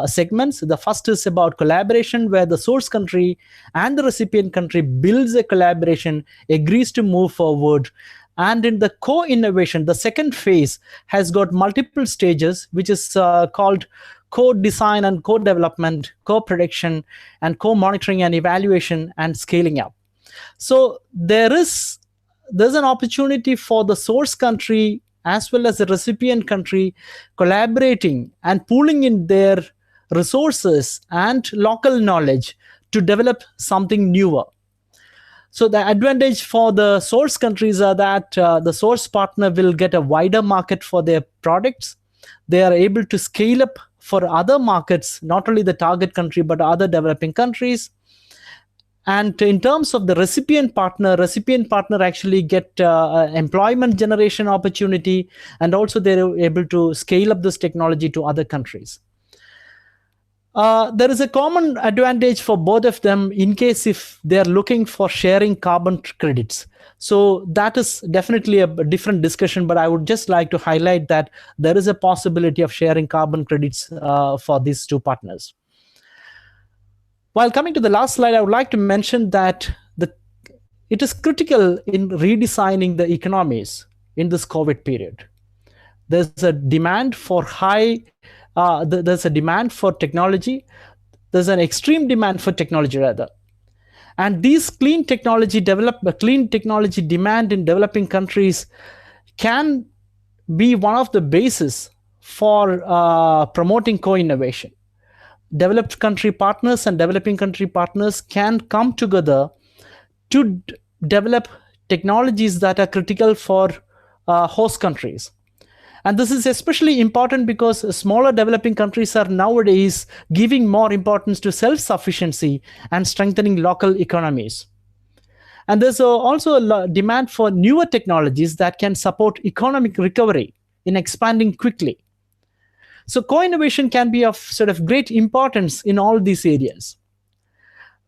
segments. The first is about collaboration, where the source country and the recipient country builds a collaboration, agrees to move forward. And in the co-innovation, the second phase has got multiple stages, which is called co-design and co-development, co-production, and co-monitoring and evaluation and scaling up. So there's an opportunity for the source country as well as the recipient country collaborating and pooling in their resources and local knowledge to develop something newer. So the advantage for the source countries are that the source partner will get a wider market for their products. They are able to scale up for other markets, not only the target country, but other developing countries. And in terms of the recipient partner actually get employment generation opportunity, and also they're able to scale up this technology to other countries. There is a common advantage for both of them in case if they're looking for sharing carbon credits. So that is definitely a different discussion, but I would just like to highlight that there is a possibility of sharing carbon credits for these two partners. While coming to the last slide, I would like to mention that it is critical in redesigning the economies in this COVID period. There's a demand for there's a demand for technology. There's an extreme demand for technology rather. And these clean technology demand in developing countries can be one of the basis for promoting co-innovation. Developed country partners and developing country partners can come together to develop technologies that are critical for host countries. And this is especially important because smaller developing countries are nowadays giving more importance to self-sufficiency and strengthening local economies. And there's also a demand for newer technologies that can support economic recovery in expanding quickly. So co-innovation can be of sort of great importance in all these areas.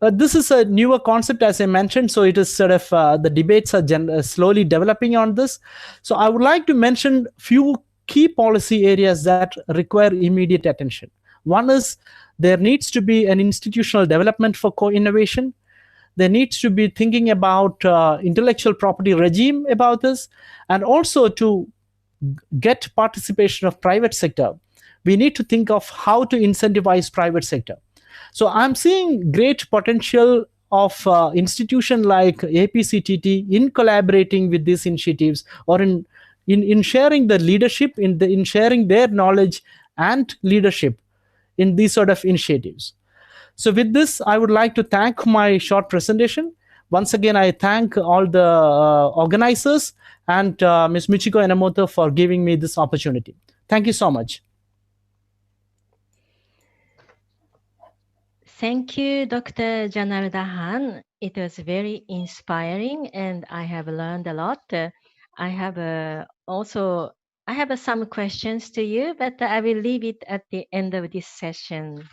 This is a newer concept, as I mentioned, so it is sort of the debates are slowly developing on this. So I would like to mention few key policy areas that require immediate attention. One is there needs to be an institutional development for co-innovation. There needs to be thinking about intellectual property regime about this, and also to get participation of private sector. We need to think of how to incentivize private sector. So I'm seeing great potential of institution like APCTT in collaborating with these initiatives, or in sharing the leadership, in sharing their knowledge and leadership in these sort of initiatives. So with this, I would like to thank my short presentation. Once again, I thank all the organizers and Ms. Michiko Enomoto for giving me this opportunity. Thank you so much.
Thank you, Dr. Janardahan. It was very inspiring, and I have learned a lot. I have some questions to you, but I will leave it at the end of this session.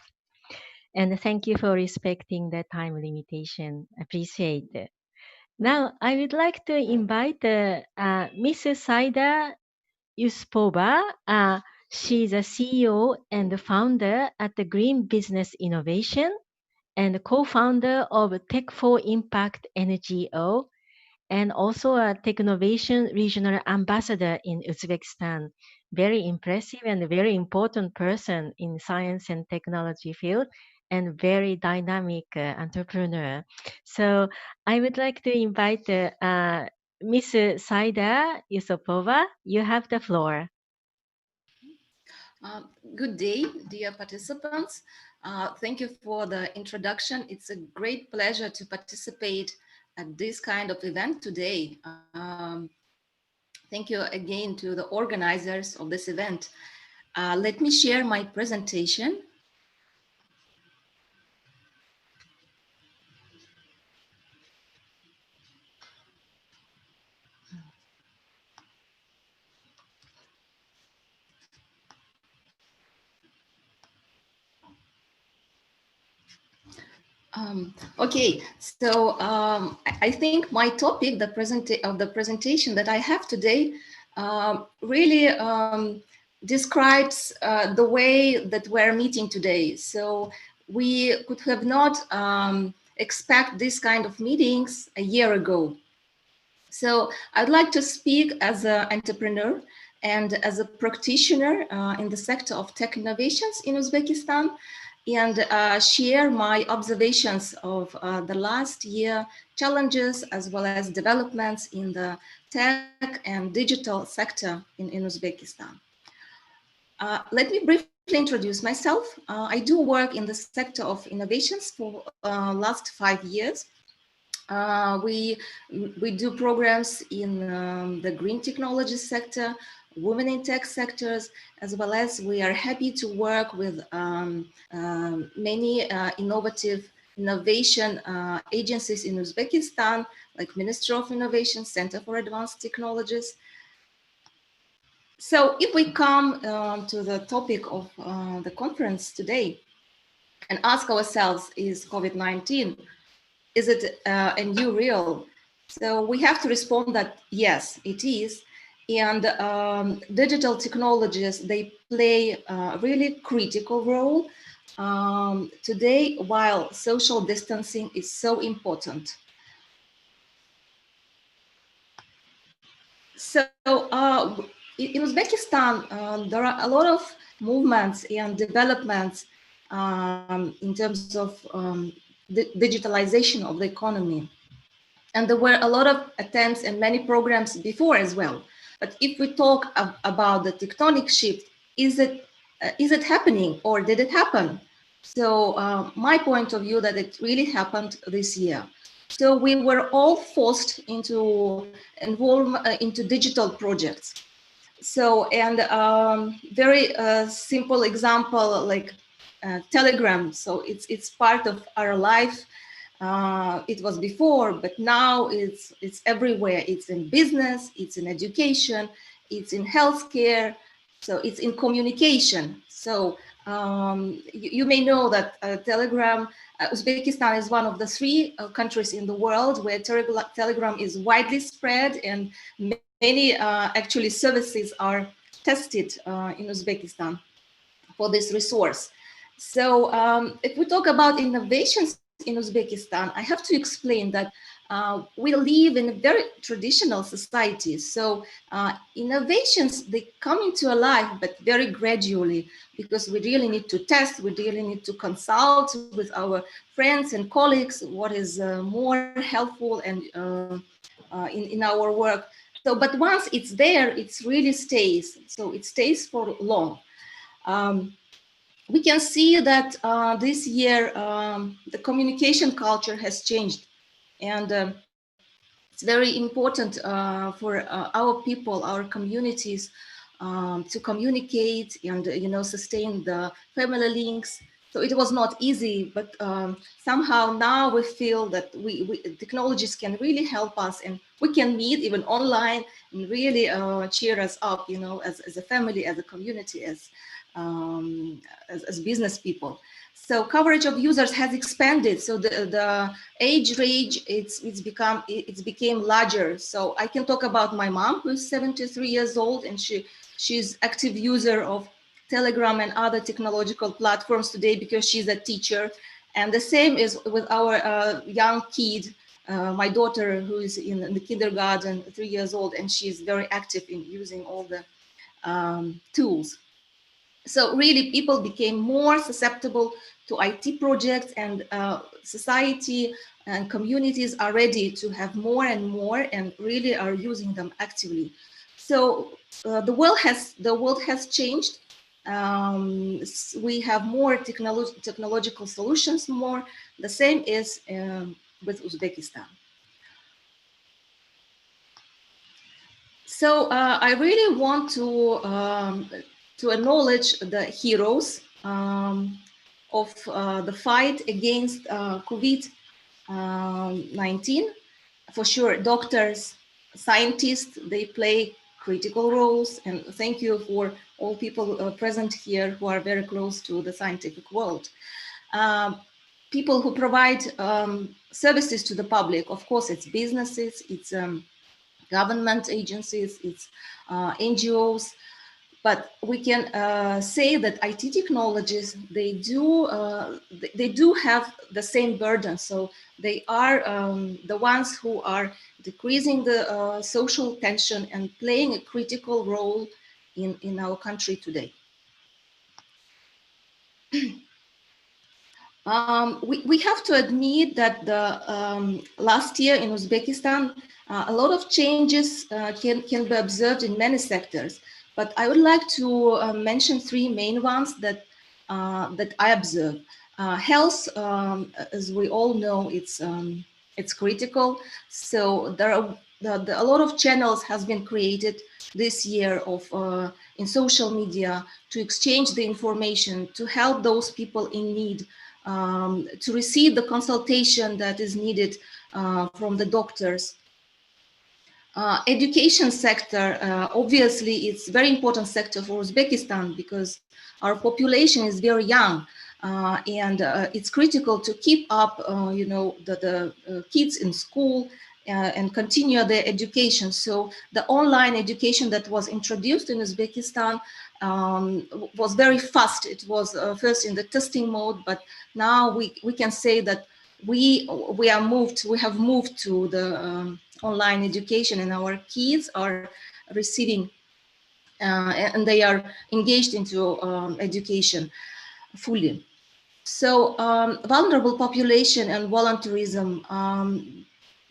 And thank you for respecting the time limitation. Appreciate it. Now, I would like to invite Mrs. Saida Yuspova. She's a CEO and founder at the Green Business Innovation and co-founder of Tech for Impact NGO, and also a Technovation Regional Ambassador in Uzbekistan. Very impressive and very important person in science and technology field, and very dynamic entrepreneur. So I would like to invite Ms. Saida Yusupova. You have the floor.
Good day, dear participants. Thank you for the introduction. It's a great pleasure to participate at this kind of event today. Thank you again to the organizers of this event. Let me share my presentation. Okay, so I think my topic, the presentation that I have today, really describes the way that we're meeting today. So we could have not expect this kind of meetings a year ago. So I'd like to speak as an entrepreneur and as a practitioner in the sector of tech innovations in Uzbekistan. and share my observations of the last year challenges as well as developments in the tech and digital sector in Uzbekistan. Let me briefly introduce myself. I do work in the sector of innovations for last 5 years. We do programs in the green technology sector, women in tech sectors, as well as we are happy to work with many innovation agencies in Uzbekistan, like Ministry of Innovation, Center for Advanced Technologies. So if we come to the topic of the conference today and ask ourselves, is COVID-19, is it a new real? So we have to respond that yes, it is. And digital technologies, they play a really critical role today, while social distancing is so important. So in Uzbekistan, there are a lot of movements and developments in terms of the digitalization of the economy. And there were a lot of attempts and many programs before as well. But if we talk about the tectonic shift, is it happening or did it happen? So my point of view that it really happened this year. So we were all forced into into digital projects. So, and very simple example like Telegram. So it's part of our life. It was before, but now it's everywhere. It's in business, it's in education, it's in healthcare, so it's in communication. So you may know that Telegram, Uzbekistan is one of the 3 countries in the world where Telegram is widely spread, and many actually services are tested in Uzbekistan for this resource. So if we talk about innovations in Uzbekistan, I have to explain that we live in a very traditional society. So innovations, they come into our life, but very gradually, because we really need to test, we really need to consult with our friends and colleagues what is more helpful and in our work. So, but once it's there, it really stays. So it stays for long. We can see that this year the communication culture has changed, and it's very important for our people, our communities, to communicate and sustain the family links. So it was not easy, but somehow now we feel that technologies can really help us, and we can meet even online and really cheer us up, as a family, as a community, as business people. So coverage of users has expanded. So the age range it's became larger. So I can talk about my mom, who's 73 years old, and she's active user of Telegram and other technological platforms today because she's a teacher. And the same is with our young kid, my daughter, who is in the kindergarten, 3 years old, and she's very active in using all the tools. So really, people became more susceptible to IT projects, and society and communities are ready to have more and more, and really are using them actively. So the world has changed. We have more technological solutions. More the same is with Uzbekistan. So I really want to acknowledge the heroes of the fight against COVID-19. For sure, doctors, scientists, they play critical roles. And thank you for all people present here who are very close to the scientific world. People who provide services to the public, of course, it's businesses, it's government agencies, it's NGOs, but we can say that IT technologies, they do have the same burden. So they are the ones who are decreasing the social tension and playing a critical role in our country today. We have to admit that the last year in Uzbekistan, a lot of changes can be observed in many sectors. But I would like to mention three main ones that I observe. Health, as we all know, it's critical. So there are a lot of channels has been created this year of in social media to exchange the information, to help those people in need, to receive the consultation that is needed from the doctors. Education sector, obviously, it's very important sector for Uzbekistan because our population is very young, and it's critical to keep up, the kids in school and continue their education. So the online education that was introduced in Uzbekistan was very fast. It was first in the testing mode, but now we can say that we have moved to the online education, and our kids are receiving and they are engaged into education fully. So vulnerable population and volunteerism,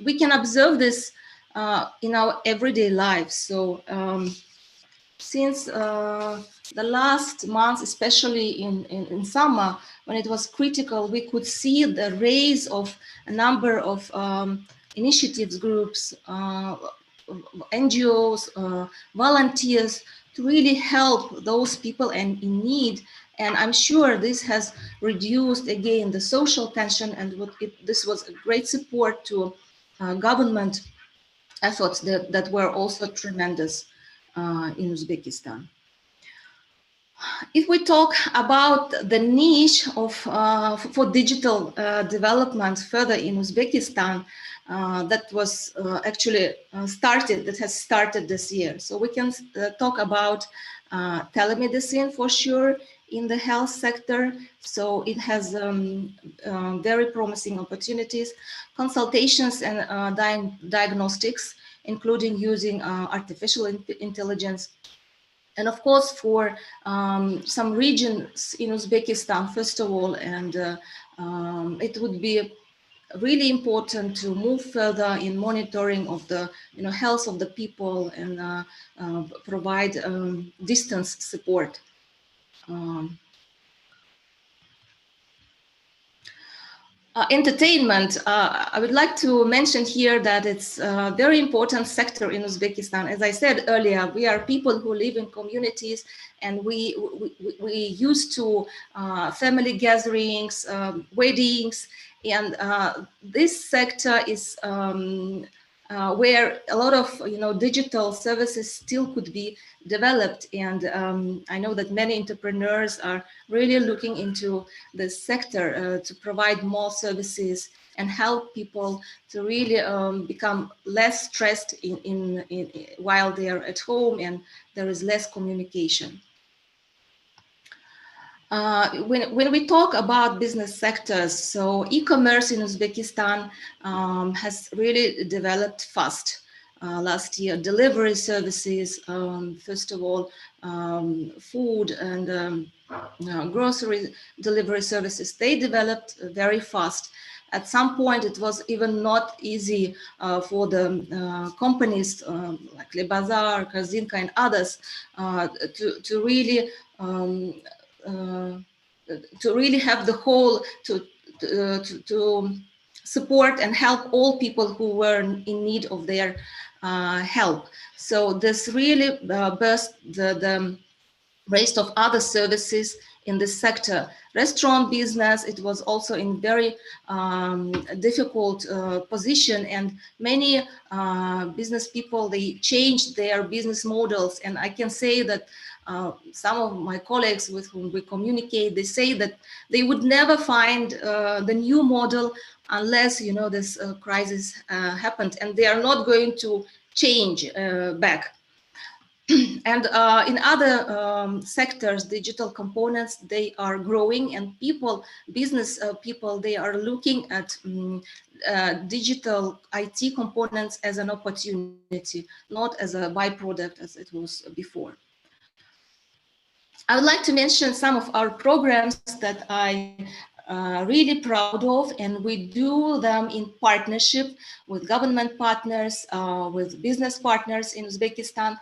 we can observe this in our everyday lives. So since the last month, especially in summer, when it was critical, we could see the rise of a number of initiatives, groups, NGOs, volunteers to really help those people in need. And I'm sure this has reduced again the social tension, and this was a great support to government efforts that were also tremendous in Uzbekistan. If we talk about the niche of for digital development further in Uzbekistan, that was actually that has started this year. So we can talk about telemedicine for sure in the health sector. So it has very promising opportunities, consultations and diagnostics, including using artificial intelligence. And of course, for some regions in Uzbekistan, first of all, and it would be really important to move further in monitoring of the health of the people and provide distance support. Entertainment, I would like to mention here that it's a very important sector in Uzbekistan. As I said earlier, we are people who live in communities, and we used to family gatherings, weddings, and this sector is where a lot of digital services still could be developed. And I know that many entrepreneurs are really looking into this sector to provide more services and help people to really become less stressed while they are at home and there is less communication. When we talk about business sectors, so e-commerce in Uzbekistan has really developed fast. Last year, delivery services, first of all, food and grocery delivery services, they developed very fast. At some point, it was even not easy for the companies like Lebazar, Korzinka, and others to really have the whole to support and help all people who were in need of their help. So this really burst the rest of other services in this sector. Restaurant business, it was also in very difficult position, and many business people, they changed their business models. And I can say that some of my colleagues with whom we communicate, they say that they would never find the new model unless this crisis happened, and they are not going to change back. And in other sectors, digital components, they are growing, and business people, they are looking at digital IT components as an opportunity, not as a byproduct as it was before. I would like to mention some of our programs that I really proud of, and we do them in partnership with government partners, with business partners in Uzbekistan.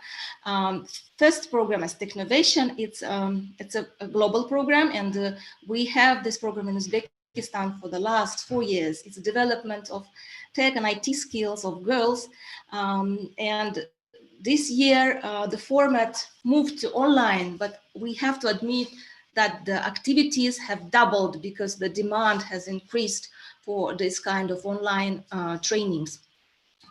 First program is Technovation. It's a global program, and we have this program in Uzbekistan for the last 4 years. It's development of tech and IT skills of girls, and this year the format moved to online, but we have to admit that the activities have doubled because the demand has increased for this kind of online trainings.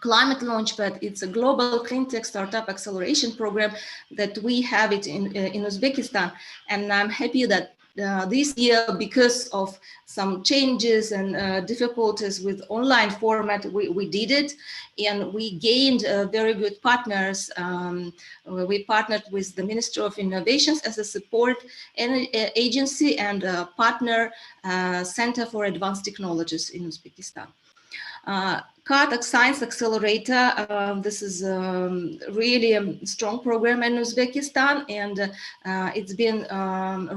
Climate Launchpad, it's a global clean tech startup acceleration program that we have it in Uzbekistan. And I'm happy that this year, because of some changes and difficulties with online format, we did it, and we gained very good partners. We partnered with the Ministry of Innovations as a support agency and a partner Center for Advanced Technologies in Uzbekistan. CAT Science Accelerator, this is really a strong program in Uzbekistan, and it's been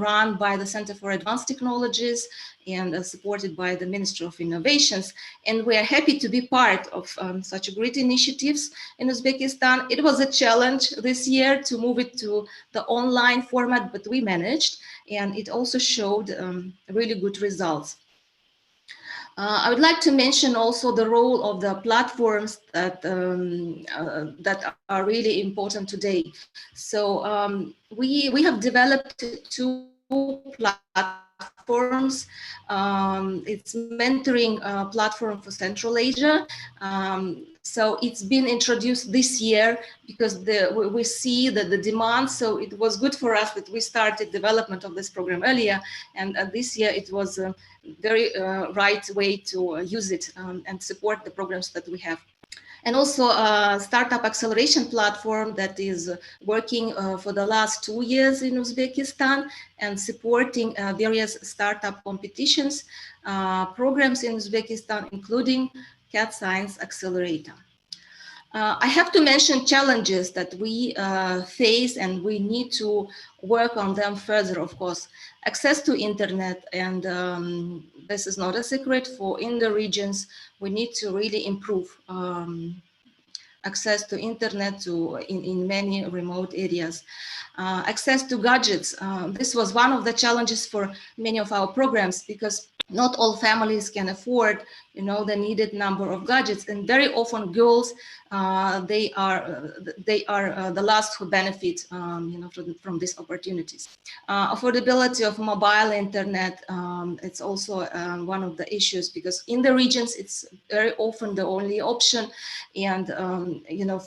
run by the Center for Advanced Technologies and supported by the Ministry of Innovations. And we are happy to be part of such great initiatives in Uzbekistan. It was a challenge this year to move it to the online format, but we managed, and it also showed really good results. I would like to mention also the role of the platforms that that are really important today. So we have developed 2 platforms. It's mentoring platform for Central Asia. So it's been introduced this year because we see that the demand, so it was good for us that we started development of this program earlier, and this year it was a very right way to use it and support the programs that we have. And also a startup acceleration platform that is working for the last 2 years in Uzbekistan and supporting various startup competitions, programs in Uzbekistan, including CAT Science Accelerator. I have to mention challenges that we face, and we need to work on them further, of course. Access to internet, and this is not a secret, for in the regions, we need to really improve access to internet in many remote areas. Access to gadgets. This was one of the challenges for many of our programs, because not all families can afford, the needed number of gadgets, and very often girls, they are the last who benefit, from these opportunities. Affordability of mobile internet, it's also one of the issues, because in the regions it's very often the only option, and for